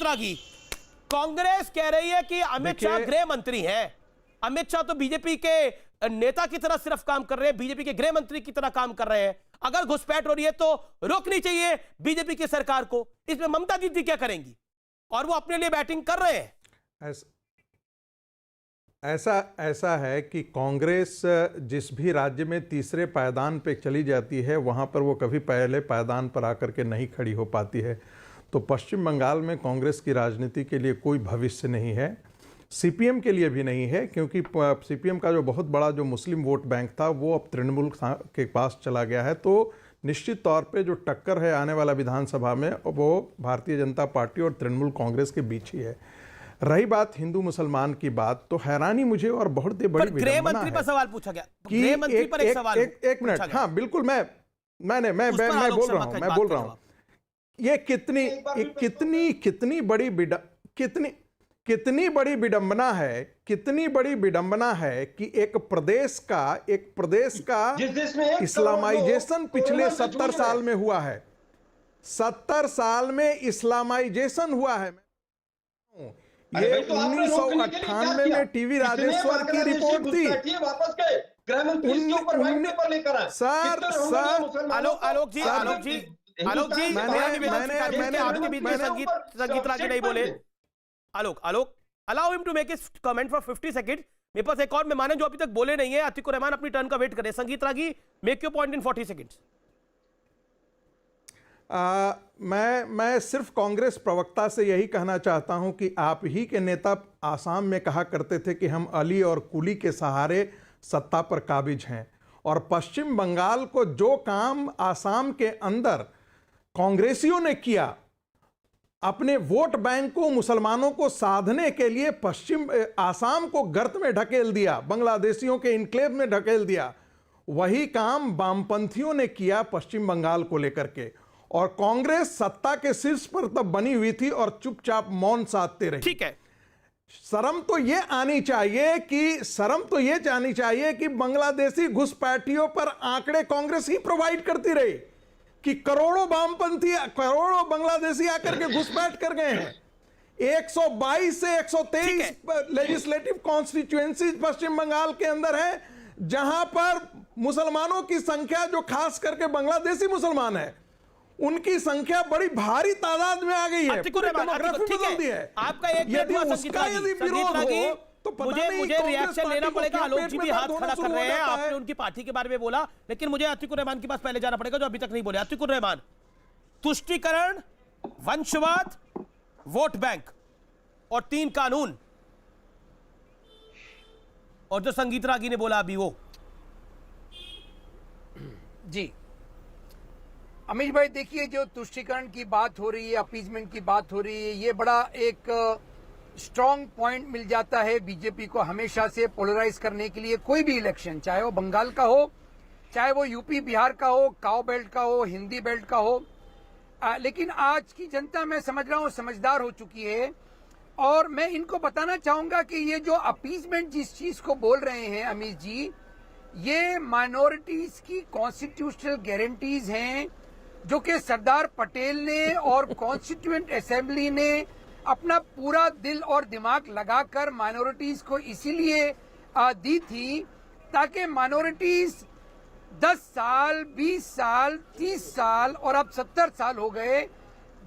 रागी। कांग्रेस कह रही है कि अमित शाह गृह मंत्री हैं। अमित शाह तो बीजेपी के नेता की तरह सिर्फ काम कर रहे हैं, बीजेपी के गृह मंत्री की तरह काम कर रहे हैं। अगर घुसपैठ हो रही है तो रोकनी चाहिए बीजेपी की सरकार को। इसमें ममता दीदी क्या करेंगी? और वो अपने लिए बैटिंग कर रहे हैं। ऐसा है कि कांग्रेस जिस भी राज्य में तीसरे पायदान पे चली जाती है, वहां पर वो कभी पहले पायदान पर आकर के नहीं खड़ी हो पाती है। तो पश्चिम बंगाल में कांग्रेस की राजनीति के लिए कोई भविष्य नहीं है, सीपीएम के लिए भी नहीं है, क्योंकि सीपीएम का जो बहुत बड़ा जो मुस्लिम वोट बैंक था वो अब तृणमूल के पास चला गया है। तो निश्चित तौर पे जो टक्कर है आने वाला विधानसभा में, वो भारतीय जनता पार्टी और तृणमूल कांग्रेस के बीच ही है। रही बात हिंदू मुसलमान की बात, तो हैरानी मुझे और बहुत बड़ी गृह मंत्री पर सवाल पूछा गया, गृह मंत्री पर एक सवाल, एक मिनट, हाँ बिल्कुल, मैं बोल रहा हूँ ये कितनी बड़ी विडंबना है कि एक प्रदेश का इस्लामाइजेशन पिछले 70 साल में हुआ है। 70 साल में इस्लामाइजेशन हुआ है। ये 1998 में टीवी राजेश्वर की रिपोर्ट थी। आलोक जी, मैंने आपके बीच में संगीत रागी नहीं बोले। Alok, allow him to make his comment for 50 second. मेरे पास एक और मेहमान है जो अभी तक बोले नहीं है, अतिकुर रहमान अपनी टर्न का वेट करे। Sangeet Ragi, make your point in 40 seconds. मैं सिर्फ कांग्रेस प्रवक्ता से यही कहना चाहता हूं कि आप ही के नेता आसाम में कहा करते थे कि हम अली और कुली के सहारे सत्ता पर काबिज हैं, और पश्चिम बंगाल को जो काम आसाम के अंदर कांग्रेसियों ने किया, अपने वोट बैंक को मुसलमानों को साधने के लिए आसाम को गर्त में ढकेल दिया, बांग्लादेशियों के इनक्लेव में ढकेल दिया, वही काम वामपंथियों ने किया पश्चिम बंगाल को लेकर के। और कांग्रेस सत्ता के शीर्ष पर तब बनी हुई थी और चुपचाप मौन साधते रही। ठीक है, शर्म तो ये आनी चाहिए कि बांग्लादेशी घुसपैठियों पर आंकड़े कांग्रेस ही प्रोवाइड करती रही कि करोड़ों वामपंथी, करोड़ों बांग्लादेशी आकर के घुसपैठ कर गए हैं। 122 से 123 लेजिस्लेटिव कॉन्स्टिट्यूएंसीज पश्चिम बंगाल के अंदर है, जहां पर मुसलमानों की संख्या, जो खास करके बांग्लादेशी मुसलमान है, उनकी संख्या बड़ी भारी तादाद में आ गई है। डेमोग्राफी बदल दी है। आपका एक यदि उसका यदि विरोध हो तो मुझे रिएक्शन लेना पड़ेगा। आलोक जी भी हाथ खड़ा कर रहे हैं। आपने उनकी पार्टी के बारे में बोला, लेकिन मुझे अतीकुर रहमान के पास पहले जाना पड़ेगा, जो अभी तक नहीं बोले। अतीकुर रहमान, तुष्टीकरण, वंशवाद, वोट बैंक और 3 कानून, और जो संगीत रागी ने बोला अभी वो। जी अमीश भाई, देखिए, जो तुष्टीकरण की बात हो रही है, अपीजमेंट की बात हो रही है, ये बड़ा एक स्ट्रॉन्ग पॉइंट मिल जाता है बीजेपी को हमेशा से पोलराइज करने के लिए। कोई भी इलेक्शन, चाहे वो बंगाल का हो, चाहे वो यूपी बिहार का हो, काओ बेल्ट का हो, हिंदी बेल्ट का हो, लेकिन आज की जनता, मैं समझ रहा हूँ, समझदार हो चुकी है। और मैं इनको बताना चाहूंगा कि ये जो अपीजमेंट जिस चीज को बोल रहे हैं अमीश जी, ये माइनॉरिटीज की कॉन्स्टिट्यूशनल गारंटीज हैं, जो कि सरदार पटेल ने और कॉन्स्टिट्यूएंट असेंबली ने अपना पूरा दिल और दिमाग लगाकर माइनॉरिटीज को इसीलिए दी थी, ताकि माइनॉरिटीज 10 साल, 20 साल, 30 साल और अब 70 साल हो गए,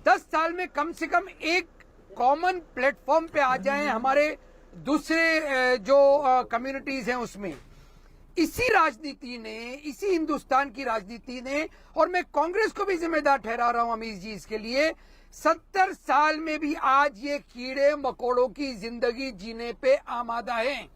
10 साल में कम से कम एक कॉमन प्लेटफॉर्म पे आ जाएं हमारे दूसरे जो कम्युनिटीज हैं उसमें। इसी राजनीति ने, इसी हिंदुस्तान की राजनीति ने, और मैं कांग्रेस को भी जिम्मेदार ठहरा रहा हूं अमीश जी इसके लिए, 70 साल में भी आज ये कीड़े मकोड़ों की जिंदगी जीने पे आमादा हैं।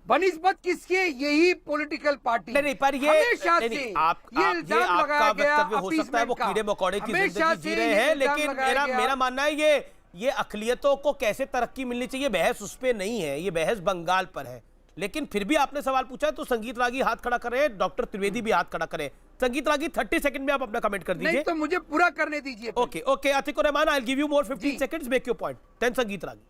बनिस्बत किसके? यही पॉलिटिकल पार्टी। नहीं, पर ये हमेशा से ये आपका वक्तव्य हो सकता है वो कीड़े मकोड़े की जिंदगी जी रहे हैं, लेकिन मेरा मानना है ये अकलियतों को कैसे तरक्की मिलनी चाहिए, बहस उस पर नहीं है, ये बहस बंगाल पर है। लेकिन फिर भी आपने सवाल पूछा है तो संगीत रागी हाथ खड़ा कर रहे हैं, डॉक्टर त्रिवेदी भी हाथ खड़ा करें। संगीत रागी 30 सेकंड में आप अपना कमेंट कर दीजिए। नहीं तो मुझे पूरा करने दीजिए। Okay Atiqur Rahman, I will give you more 15 seconds, make your point. Then Sangeet Ragi.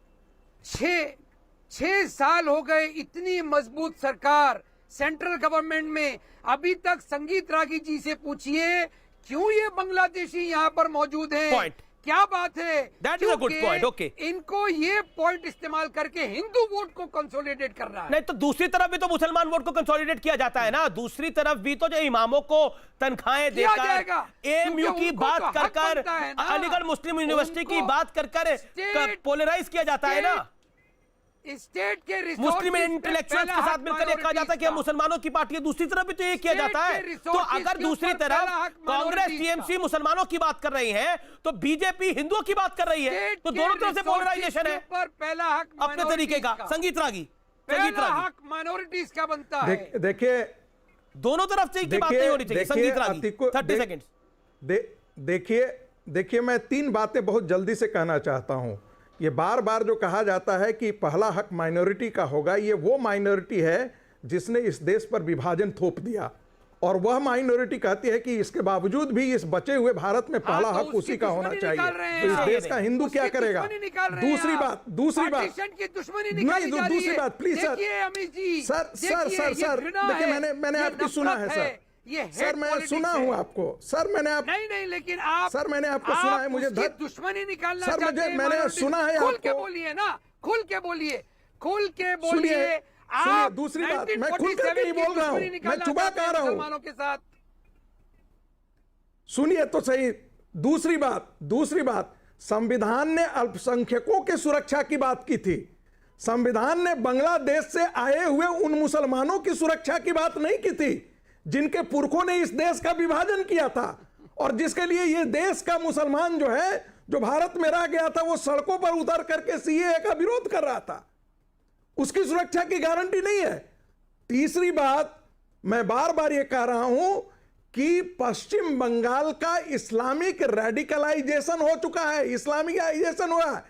6 साल हो गए, इतनी मजबूत सरकार सेंट्रल गवर्नमेंट में, अभी तक संगीत रागी जी से पूछिए क्यों ये बांग्लादेशी यहाँ पर मौजूद हैं? पॉइंट, क्या बात है? That is a good point, okay. इनको ये पॉइंट इस्तेमाल करके हिंदू वोट को कंसोलिडेट करना है। नहीं तो दूसरी तरफ भी तो मुसलमान वोट को कंसोलिडेट किया जाता है ना, दूसरी तरफ भी तो जो इमामों को तनख्वाहें देकर, एएमयू की बात कर कर, अलीगढ़ मुस्लिम यूनिवर्सिटी की बात कर कर पोलराइज किया जाता है ना। स्टेट के मुस्लिम इंटेलेक्चुअल्स के साथ मिलकर कहा जाता है कि हम मुसलमानों की पार्टी है, दूसरी तरफ भी तो ये किया जाता है। तो अगर दूसरी तरफ कांग्रेस टीएमसी मुसलमानों की बात कर रही है तो बीजेपी हिंदुओं की बात कर रही है, तो दोनों तरफ से पोलराइजेशन है पहला हक अपने तरीके का। संगीत रागी, माइनॉरिटीज का बनता है। देखिए, दोनों तरफ से की बात नहीं होनी चाहिए। संगीत रागी 30 सेकंड। देखिए मैं 3 बातें बहुत जल्दी से कहना चाहता हूं। ये बार बार जो कहा जाता है कि पहला हक माइनॉरिटी का होगा, ये वो माइनॉरिटी है जिसने इस देश पर विभाजन थोप दिया, और वह माइनॉरिटी कहती है कि इसके बावजूद भी इस बचे हुए भारत में पहला हक उसी का होना चाहिए। तो इस देश का हिंदू क्या करेगा? दूसरी बात प्लीज सर, देखिए मैंने आपकी सुना है सर, मैं सुना हूं आपको सर, मैंने नहीं, लेकिन आप सर मैंने आपको सुना है, मुझे दुश्मनी निकालना सर, मैंने सुना है, खुल के बोलिए ना, खुल के बोलिए। आप दूसरी बात, मैं खुल करके नहीं बोल रहा हूं, मैं चुपा कह रहा हूं के साथ। सुनिए तो सही। दूसरी बात, संविधान ने अल्पसंख्यकों के सुरक्षा की बात की थी। संविधान ने बांग्लादेश से आए हुए उन मुसलमानों की सुरक्षा की बात नहीं की थी जिनके पुरखों ने इस देश का विभाजन किया था, और जिसके लिए ये देश का मुसलमान जो है, जो भारत में रह गया था, वो सड़कों पर उतर करके सीएए का विरोध कर रहा था। उसकी सुरक्षा की गारंटी नहीं है। तीसरी बात, मैं बार बार ये कह रहा हूं कि पश्चिम बंगाल का इस्लामिक रेडिकलाइजेशन हो चुका है, इस्लामिकाइजेशन हुआ है।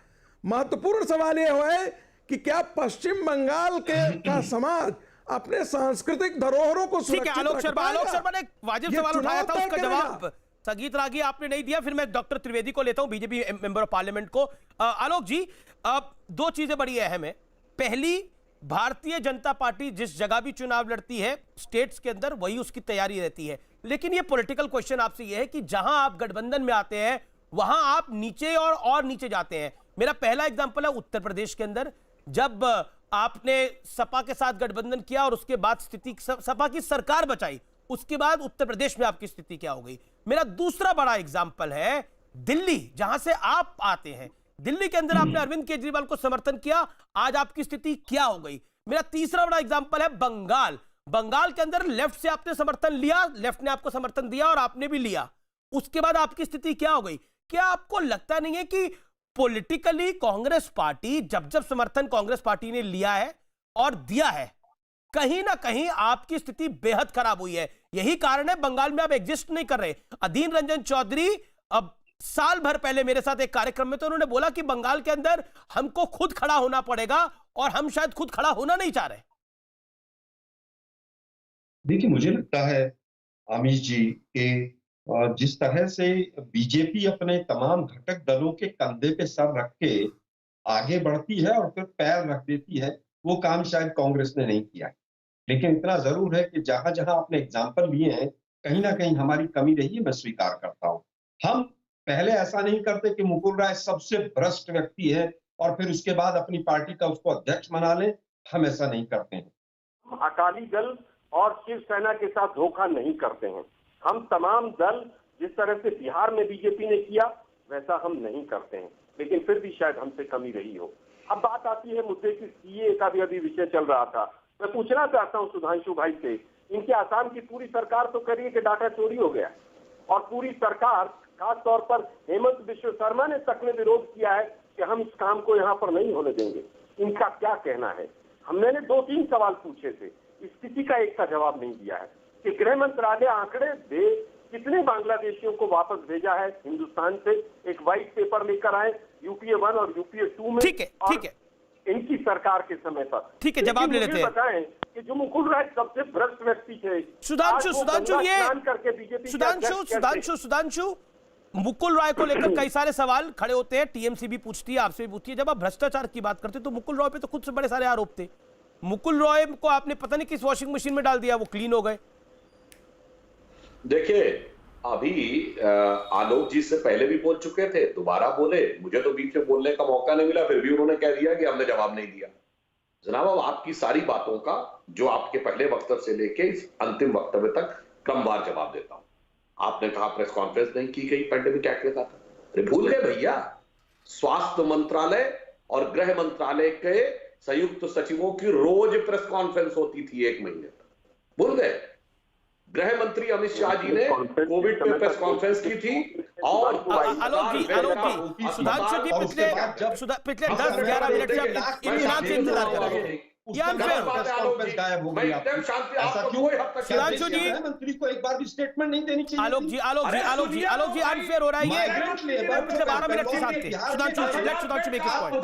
महत्वपूर्ण सवाल यह है कि क्या पश्चिम बंगाल का समाज अपने सांस्कृतिक धरोहरों को सुरक्षित रख पाएगा? आलोक शर्मा ने एक वाजिब सवाल उठाया था, उसका जवाब संगीत रागी आपने नहीं दिया। फिर मैं डॉक्टर त्रिवेदी को लेता हूं, बीजेपी मेंबर ऑफ पार्लियामेंट को। आलोक जी, 2 चीजें बड़ी अहम है। पहली, भारतीय जनता पार्टी जिस जगह भी चुनाव लड़ती है स्टेट्स के अंदर, वही उसकी तैयारी रहती है। लेकिन ये पॉलिटिकल क्वेश्चन आपसे यह है कि जहां आप गठबंधन में आते हैं वहां आप नीचे और नीचे जाते हैं। मेरा पहला एग्जांपल है उत्तर प्रदेश के अंदर, जब आपने सपा के साथ गठबंधन किया और उसके बाद स्थिति, सपा की सरकार बचाई, उसके बाद उत्तर प्रदेश में आपकी स्थिति क्या हो गई। मेरा दूसरा बड़ा एग्जांपल है दिल्ली, जहां से आप आते हैं। दिल्ली के अंदर आपने अरविंद केजरीवाल को समर्थन किया, आज आपकी स्थिति क्या हो गई। मेरा तीसरा बड़ा एग्जांपल है बंगाल। बंगाल के अंदर लेफ्ट से आपने समर्थन लिया, लेफ्ट ने आपको समर्थन दिया और आपने भी लिया, उसके बाद आपकी स्थिति क्या हो गई। क्या आपको लगता नहीं है कि पॉलिटिकली कांग्रेस पार्टी, जब जब समर्थन कांग्रेस पार्टी ने लिया है और दिया है, कहीं ना कहीं आपकी स्थिति बेहद खराब हुई है। यही कारण है बंगाल में आप एग्जिस्ट नहीं कर रहे। अधीर रंजन चौधरी अब साल भर पहले मेरे साथ एक कार्यक्रम में तो उन्होंने बोला कि बंगाल के अंदर हमको खुद खड़ा होना पड़ेगा और हम शायद खुद खड़ा होना नहीं चाह रहे। देखिए, मुझे लगता है अमित जी के जिस तरह से बीजेपी अपने तमाम घटक दलों के कंधे पे सर रख के आगे बढ़ती है और फिर पैर रख देती है, वो काम शायद कांग्रेस ने नहीं किया है। लेकिन इतना जरूर है कि जहां जहां आपने एग्जाम्पल लिए हैं, कहीं ना कहीं हमारी कमी रही है, मैं स्वीकार करता हूं। हम पहले ऐसा नहीं करते कि मुकुल राय सबसे भ्रष्ट व्यक्ति है और फिर उसके बाद अपनी पार्टी का उसको अध्यक्ष बना लें, हम ऐसा नहीं करते हैं। हम अकाली दल और शिवसेना के साथ धोखा नहीं करते हैं। हम तमाम दल, जिस तरह से बिहार में बीजेपी ने किया, वैसा हम नहीं करते हैं, लेकिन फिर भी शायद हमसे कमी रही हो। अब बात आती है मुद्दे की, सीए का भी अभी विषय चल रहा था। मैं पूछना चाहता हूं सुधांशु भाई से, इनके आसाम की पूरी सरकार तो करिए कि डाटा चोरी हो गया और पूरी सरकार, खास तौर पर हेमंत बिश्व शर्मा ने तक ने विरोध किया है कि हम इस काम को यहाँ पर नहीं होने देंगे। इनका क्या कहना है? हमने 2-3 सवाल पूछे थे, स्थिति का एक का जवाब नहीं दिया है कि गृह मंत्रालय आंकड़े दे कितने बांग्लादेशियों को वापस भेजा है हिंदुस्तान से, एक व्हाइट पेपर लेकर आए यूपीए 1 और यूपीए 2 में। ठीक है इनकी सरकार के समय पर। ठीक है, जवाब ले लेते हैं। बताएं कि जो मुकुल राय सबसे भ्रष्ट व्यक्ति थे, सुधांशु मुकुल राय को लेकर कई सारे सवाल खड़े होते हैं, टीएमसी भी पूछती है, आपसे भी पूछती है। जब आप भ्रष्टाचार की बात करते हैं तो मुकुल रॉय पे तो खुद से बड़े सारे आरोप थे। मुकुल रॉय को आपने पता नहीं किस वॉशिंग मशीन में डाल दिया, वो क्लीन हो गए। देखिए, अभी आलोक जी से पहले भी बोल चुके थे, दोबारा बोले, मुझे तो बीच में बोलने का मौका नहीं मिला, फिर भी उन्होंने कह दिया कि हमने जवाब नहीं दिया। जनाब, अब आपकी सारी बातों का जो आपके पहले वक्तव्य से लेके इस अंतिम वक्तव्य तक क्रमवार जवाब देता हूं। आपने कहा प्रेस कॉन्फ्रेंस नहीं की गई पैंडेमिक एक्ट के साथ, अरे भूल गए भैया, स्वास्थ्य मंत्रालय और गृह मंत्रालय के संयुक्त सचिवों की रोज प्रेस कॉन्फ्रेंस होती थी 1 महीने तक, भूल गए। गृह मंत्री अमित शाह जी ने कोविड पे प्रेस कॉन्फ्रेंस की थी और आलोक जी, सुधांशु जी पिछले 10-11 मिनट से इमरान से इंतजार कर रहे हैं। गायब हो गई। ऐसा क्यों? सुधांशु जी, मंत्री को एक बार भी स्टेटमेंट नहीं देनी चाहिए। आलोक जी अनफेयर हो रहा है ये। पिछले 12 मिनट के साथ थे। Sudhanshu make his point.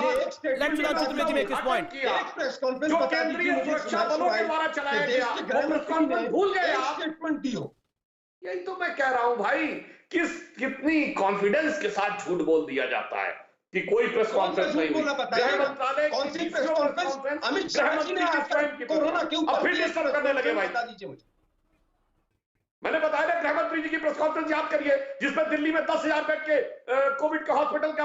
Let Sudhanshu make his point. एक प्रेस कॉन्फ्रेंस बता दीजिए मुझे, भूल गए आप, स्टेटमेंट दियो। यही तो मैं कह रहा हूं भाई, कितनी कॉन्फिडेंस के साथ झूठ बोल दिया जाता है कि कोई प्रेस कॉन्फ्रेंस नहीं हुई। गृह मंत्रालय कौन सी प्रेस कॉन्फ्रेंस? अमित शाह जी ने कोरोना के ऊपर फिर डिस्टर्ब करने लगे भाई। बता दीजिए मुझे। मैंने बताया ना, गृह मंत्री जी की प्रेस कॉन्फ्रेंस याद करिए, जिसमें दिल्ली में 10,000 बेड के कोविड के हॉस्पिटल का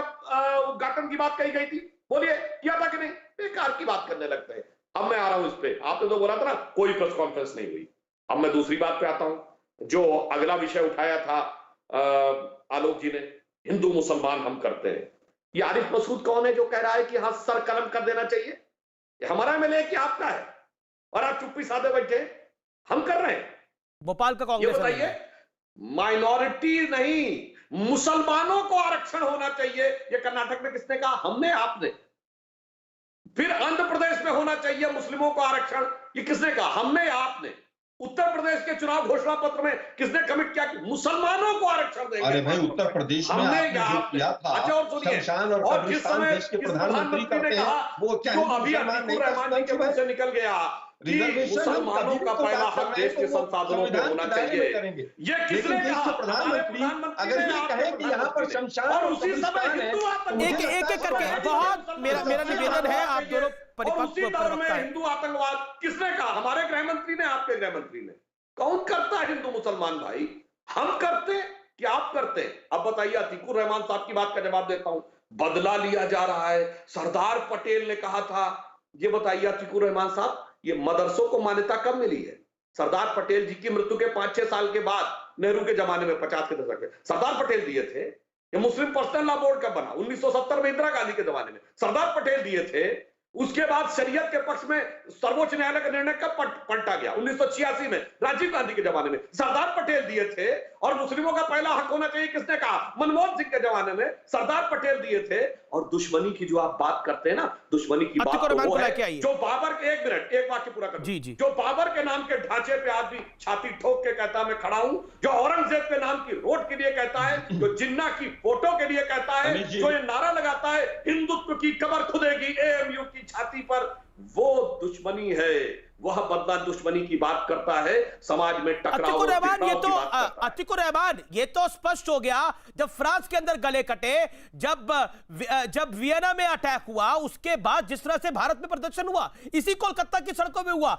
उद्घाटन की बात कही गई थी। बोलिए, किया था कि नहीं? बेकार की बात करने लगते हैं। अब मैं आ रहा हूं इस पे, आपने तो बोला था ना कोई प्रेस कॉन्फ्रेंस नहीं हुई। अब मैं दूसरी बात पे आता हूं, जो अगला विषय उठाया था आलोक जी ने, हिंदू मुसलमान हम करते हैं। ये आरिफ मसूद कौन है जो कह रहा है कि हाँ सर कलम कर देना चाहिए? ये हमारा एमएलए कि आपका है और आप चुप्पी साधे बैठे? हम कर रहे हैं। भोपाल का कांग्रेस, ये बताइए, माइनॉरिटी नहीं मुसलमानों को आरक्षण होना चाहिए, ये कर्नाटक में किसने कहा? हमने, आपने। फिर आंध्र प्रदेश में होना चाहिए मुस्लिमों को आरक्षण, ये किसने कहा? हमने, आपने। उत्तर प्रदेश के चुनाव घोषणा पत्र में किसने कमिट किया कि मुसलमानों को आरक्षण देंगे? अरे भाई, उत्तर प्रदेश में आपने जो किया था, अच्छा, और जिस समय देश के प्रधानमंत्री करते हैं, वो क्या अभी अतीकुर रहमान के मुंह से निकल गया कि मुसलमानों का पहला हक देश के संसाधनों में होना चाहिए, ये किसने कहा? प्रधानमंत्री अगर ये कहे कि यहाँ पर शमशान और उसी समय एक करके बहुत मेरा निवेदन है, आप दोनों उसी दौर में हिंदू आतंकवाद किसने कहा? हमारे गृह मंत्री ने, आपके गृह मंत्री ने। कौन करता है हिंदू मुसलमान भाई? हम करते, कि आप करते हैं। अब बताइए, अतीकुर रहमान साहब की बात का जवाब देता हूं। बदला लिया जा रहा है, सरदार पटेल ने कहा था। ये बताइए अतीकुर रहमान साहब, ये मदरसों को मान्यता कब मिली है? सरदार पटेल जी की मृत्यु के 5-6 साल के बाद, नेहरू के जमाने में 50 के दशक में सरदार पटेल दिए थे। ये मुस्लिम पर्सनल लॉ बोर्ड कब बना? 1970 में इंदिरा गांधी के जमाने में सरदार पटेल दिए थे। उसके बाद शरीयत के पक्ष में सर्वोच्च न्यायालय का निर्णय कब पलटा गया? 1986 में राजीव गांधी के जमाने में सरदार पटेल दिए थे। और मुस्लिमों का पहला हक होना चाहिए किसने कहा? मनमोहन सिंह के जमाने में सरदार पटेल दिए थे। और दुश्मनी की जो आप बात करते हैं ना, दुश्मनी की बात तो वो है जो बाबर के, एक मिनट, एक वाक्य पूरा कर, जो बाबर के नाम के ढांचे पे आदमी छाती ठोक के कहता है मैं खड़ा हूं, जो औरंगजेब के नाम की रोड के लिए कहता है, जो जिन्ना की फोटो के लिए कहता है, जो ये नारा लगाता है हिंदुत्व की कबर खुदेगी एएमयू की छाती पर, वो दुश्मनी है। वह बदला दुश्मनी की बात करता है, समाज में टकराव। अतीकुर रहमान, ये तो स्पष्ट हो गया जब फ्रांस के अंदर गले कटे, जब वियना में अटैक हुआ, उसके बाद जिस तरह से भारत में प्रदर्शन हुआ, इसी कोलकाता की सड़कों में हुआ,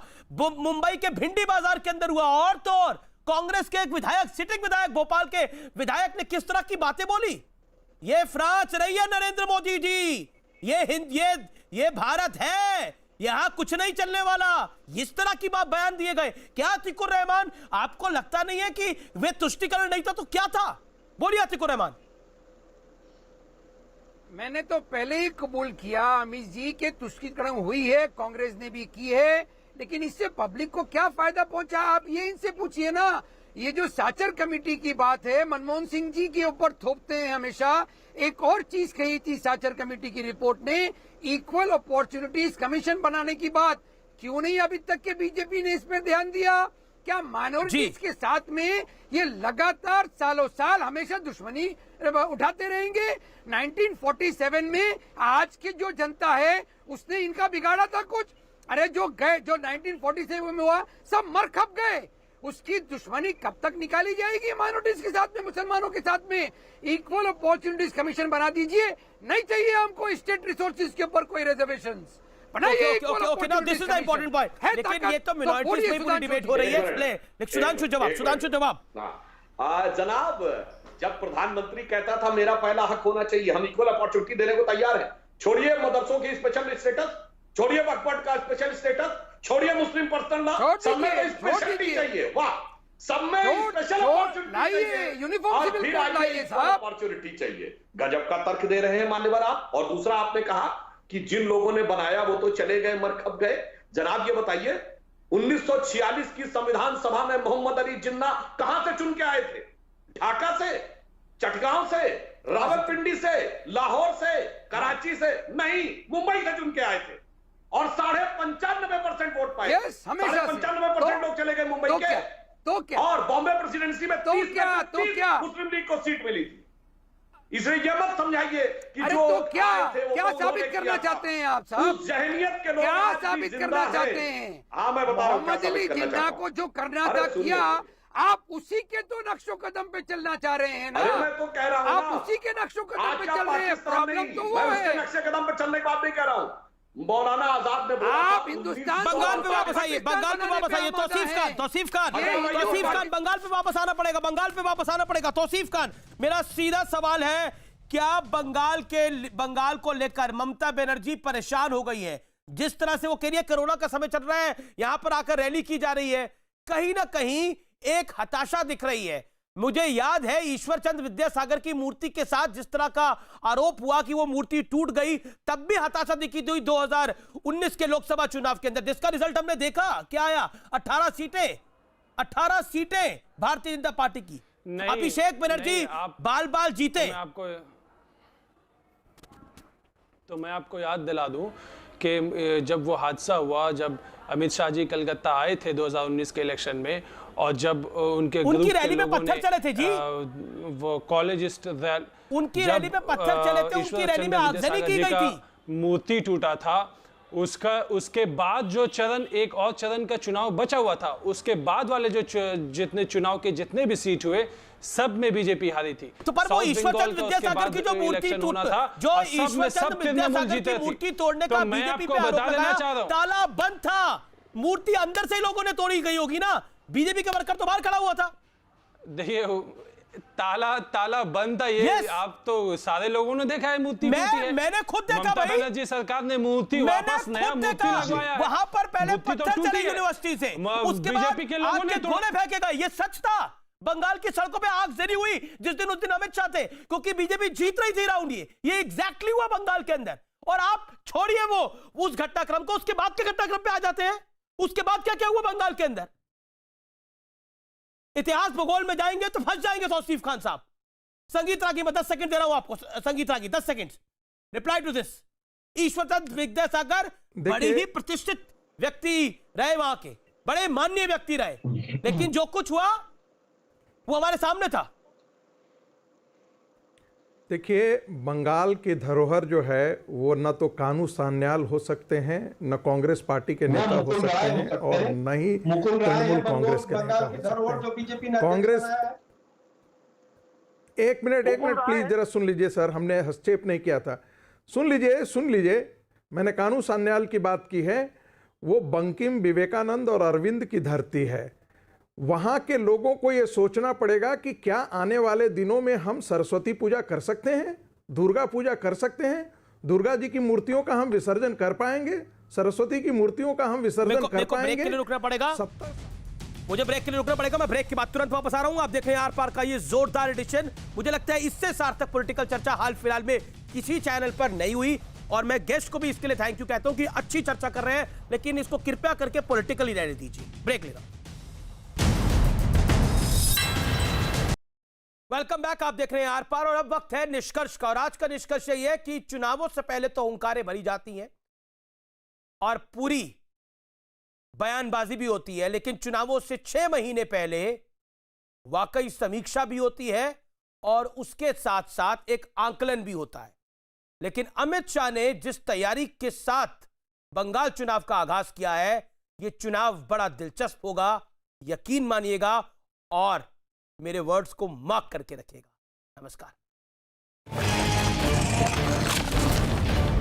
मुंबई के भिंडी बाजार के अंदर हुआ, और तो और कांग्रेस के एक विधायक, सिटिंग विधायक, भोपाल के विधायक ने किस तरह की बातें बोली। ये फ्रांस नहीं है नरेंद्र मोदी जी, ये भारत है, यहां कुछ नहीं चलने वाला। इस तरह की बात बयान दिए गए। क्या अतीकुर रहमान, आपको लगता नहीं है कि वे तुष्टीकरण नहीं था तो क्या था? बोलिए अतीकुर रहमान। मैंने तो पहले ही कबूल किया अमित जी के तुष्टीकरण हुई है, कांग्रेस ने भी की है, लेकिन इससे पब्लिक को क्या फायदा पहुंचा? आप ये इनसे पूछिए ना। ये जो साचर कमेटी की बात है, मनमोहन सिंह जी के ऊपर थोपते हैं हमेशा। एक और चीज कही थी साचर कमेटी की रिपोर्ट ने, इक्वल अपॉर्चुनिटीज कमीशन बनाने की बात। क्यों नहीं अभी तक के बीजेपी ने इस पर ध्यान दिया? क्या माइनॉरिटीज के साथ में ये लगातार सालों साल हमेशा दुश्मनी उठाते रहेंगे? 1947 में आज की जो जनता है उसने इनका बिगाड़ा था कुछ? अरे जो 1947 में हुआ सब मर खप गए। उसकी दुश्मनी कब तक निकाली जाएगी माइनॉरिटीज के साथ में, मुसलमानों के साथ में? इक्वल अपॉर्चुनिटीज कमीशन बना दीजिए। नहीं चाहिए हमको स्टेट रिसोर्सेज के ऊपर कोई reservations. This is the important point. लेकिन ये तो मिनॉरिटीज में पूरी डिबेट हो रही है। सुधांशु जवाब। जनाब, जब प्रधानमंत्री कहता था मेरा पहला हक होना चाहिए, हम इक्वल अपॉर्चुनिटी देने को तैयार हैं। छोड़िए मदरसों की स्पेशल स्टेटस, छोड़िए वक्फ बोर्ड का स्पेशल स्टेटस, छोड़िए मुस्लिम पर्सनल लॉ, सब में स्पेशलिटी चाहिए। वाह, सब में स्पेशल अपॉर्चुनिटी चाहिए, यूनिफॉर्म सिविल कोड लाइए साहब, अपॉर्चुनिटी चाहिए। गजब का तर्क दे रहे हैं मान्यवर आप। और दूसरा आपने कहा कि जिन लोगों ने बनाया वो तो चले गए, मर खप गए। जनाब ये बताइए, 1946 की संविधान सभा में मोहम्मद अली जिन्ना कहां से चुन के आए थे? ढाका से, चटगांव से, रावलपिंडी से, लाहौर से, कराची से? नहीं, मुंबई से चुन के आए थे। और 95% वोट पाए। 95% लोग चले गए मुंबई के। तो क्या? और बॉम्बे प्रेसिडेंसी में 30 मुस्लिम लीग को सीट मिली थी। इसलिए यह मत समझाइए कि जो क्या साबित करना चाहते हैं आप साहब? जहनियत के लोग क्या साबित करना चाहते हैं? हाँ, मैं बता रहा हूं। मोहम्मद अली जिन्ना को जो करना था किया, आप उसी के तो नक्शो कदम पे चलना चाह रहे हैं ना? मैं तो कह रहा हूं, आप उसी के नक्शो कदम पे चल रहे हैं। प्रॉब्लम तो वो है। नक्शे कदम पे चलने की बात नहीं कह रहा हूं। मौलाना आजाद ने बोला आप हिंदुस्तान बंगाल पे वापस आइए, बंगाल पे वापस आइए। तौसीफ खान बंगाल पे वापस आना पड़ेगा, बंगाल पे वापस आना पड़ेगा। तौसीफ खान, मेरा सीधा सवाल है, क्या बंगाल को लेकर ममता बनर्जी परेशान हो गई है? जिस तरह से वो कह रही है कोरोना का समय चल रहा है, यहां पर आकर रैली की जा रही है, कहीं ना कहीं एक हताशा दिख रही है। मुझे याद है ईश्वर चंद्र विद्यासागर की मूर्ति के साथ जिस तरह का आरोप हुआ कि वो मूर्ति टूट गई, तब भी हताशा दिखी थी 2019 के लोकसभा चुनाव के अंदर, जिसका रिजल्ट हमने देखा। क्या आया? 18 सीटें भारतीय जनता पार्टी की। अभिषेक बनर्जी बाल जीते। तो मैं आपको याद दिला दूं कि जब वो हादसा हुआ, जब अमित शाह जी कलकत्ता आए थे 2019 के इलेक्शन में, और जब उनकी रैली में पत्थर चले थे जी, वो कॉलेजिस्ट, उनकी रैली में पत्थर चले थे, उनकी रैली में आगजनी की गई थी, मूर्ति टूटा था। उसके बाद जो चरण, एक और चरण का चुनाव बचा हुआ था, उसके बाद वाले जो जितने चुनाव के जितने भी सीट हुए, सब में बीजेपी हारी थी। तो पर वो ईश्वर चंद्र विद्यासागर की जो मूर्ति तोड़ने का बीजेपी पे आरोप लगाया, ताला बंद था, मूर्ति अंदर से लोगों ने तोड़ी गई होगी ना, बीजेपी का वर्कर तो बाहर खड़ा हुआ था। देखिए, ताला बंद था ये। Yes. आप तो सारे लोगों ने देखा है मूर्ति है। मैंने खुद देखा ममता भाई। बनर्जी सरकार ने मूर्ति वापस नया मूर्ति लगवाया है। वहां पर पहले मूर्ति तो पत्थर टूटी चले है। यूनिवर्सिटी से, उसके बाद बीजेपी के लोगों ने आग के गोले फेंके गए। ये सच था। बंगाल की सड़कों पे आग जरी हुई जिस दिन, उस दिन अमित शाह थे, क्योंकि बीजेपी जीत रही थी राउंड। ये एग्जैक्टली हुआ बंगाल के अंदर। और आप छोड़िए वो उस घटनाक्रम को, उसके बाद के घटनाक्रम पे आ जाते हैं। उसके बाद क्या क्या हुआ बंगाल के अंदर? इतिहास भूगोल में जाएंगे तो फंस जाएंगे तौसीफ खान साहब। संगीत रागी, मैं 10 सेकंड दे रहा हूं आपको। Sangeet Ragi 10 second reply to this. Ishwarchand Vidyasagar बड़ी ही प्रतिष्ठित व्यक्ति रहे, वहां के बड़े माननीय व्यक्ति रहे, लेकिन जो कुछ हुआ वो हमारे सामने था। देखिए, बंगाल की धरोहर जो है वो न तो कानू सान्याल हो सकते हैं, न कांग्रेस पार्टी के नेता हो सकते हैं, और न ही तृणमूल कांग्रेस के नेता हो सकते हैं। कांग्रेस, एक मिनट प्लीज जरा सुन लीजिए सर, हमने हस्तक्षेप नहीं किया था। सुन लीजिए, मैंने कानू सान्याल की बात की है। वो बंकिम, विवेकानंद और अरविंद की धरती है। वहां के लोगों को यह सोचना पड़ेगा कि क्या आने वाले दिनों में हम सरस्वती पूजा कर सकते हैं, दुर्गा पूजा कर सकते हैं, दुर्गा जी की मूर्तियों का हम विसर्जन कर पाएंगे, सरस्वती की मूर्तियों का हम विसर्जन कर पाएंगे? ब्रेक के लिए रुकना पड़ेगा, मुझे ब्रेक के लिए रुकना पड़ेगा। मैं ब्रेक के बाद तुरंत वापस आ रहा हूं। आप देख रहे हैं आर पार का ये जोरदार एडिशन। मुझे लगता है इससे सार्थक पॉलिटिकल चर्चा हाल फिलहाल में किसी चैनल पर नहीं हुई, और मैं गेस्ट को भी इसके लिए थैंक यू कहता हूं कि अच्छी चर्चा कर रहे हैं, लेकिन इसको कृपया करके पॉलिटिकली रहने दीजिए। ब्रेक लेगा। Welcome back. आप देख रहे हैं आर पार, और अब वक्त है निष्कर्ष का। और आज का निष्कर्ष यही है कि चुनावों से पहले तो हुंकारें भरी जाती हैं और पूरी बयानबाजी भी होती है, लेकिन चुनावों से 6 महीने पहले वाकई समीक्षा भी होती है और उसके साथ साथ एक आंकलन भी होता है। लेकिन अमित शाह ने जिस तैयारी के साथ बंगाल चुनाव का आगाज किया है, यह चुनाव बड़ा दिलचस्प होगा, यकीन मानिएगा, और मेरे वर्ड्स को मार्क करके रखिएगा। नमस्कार।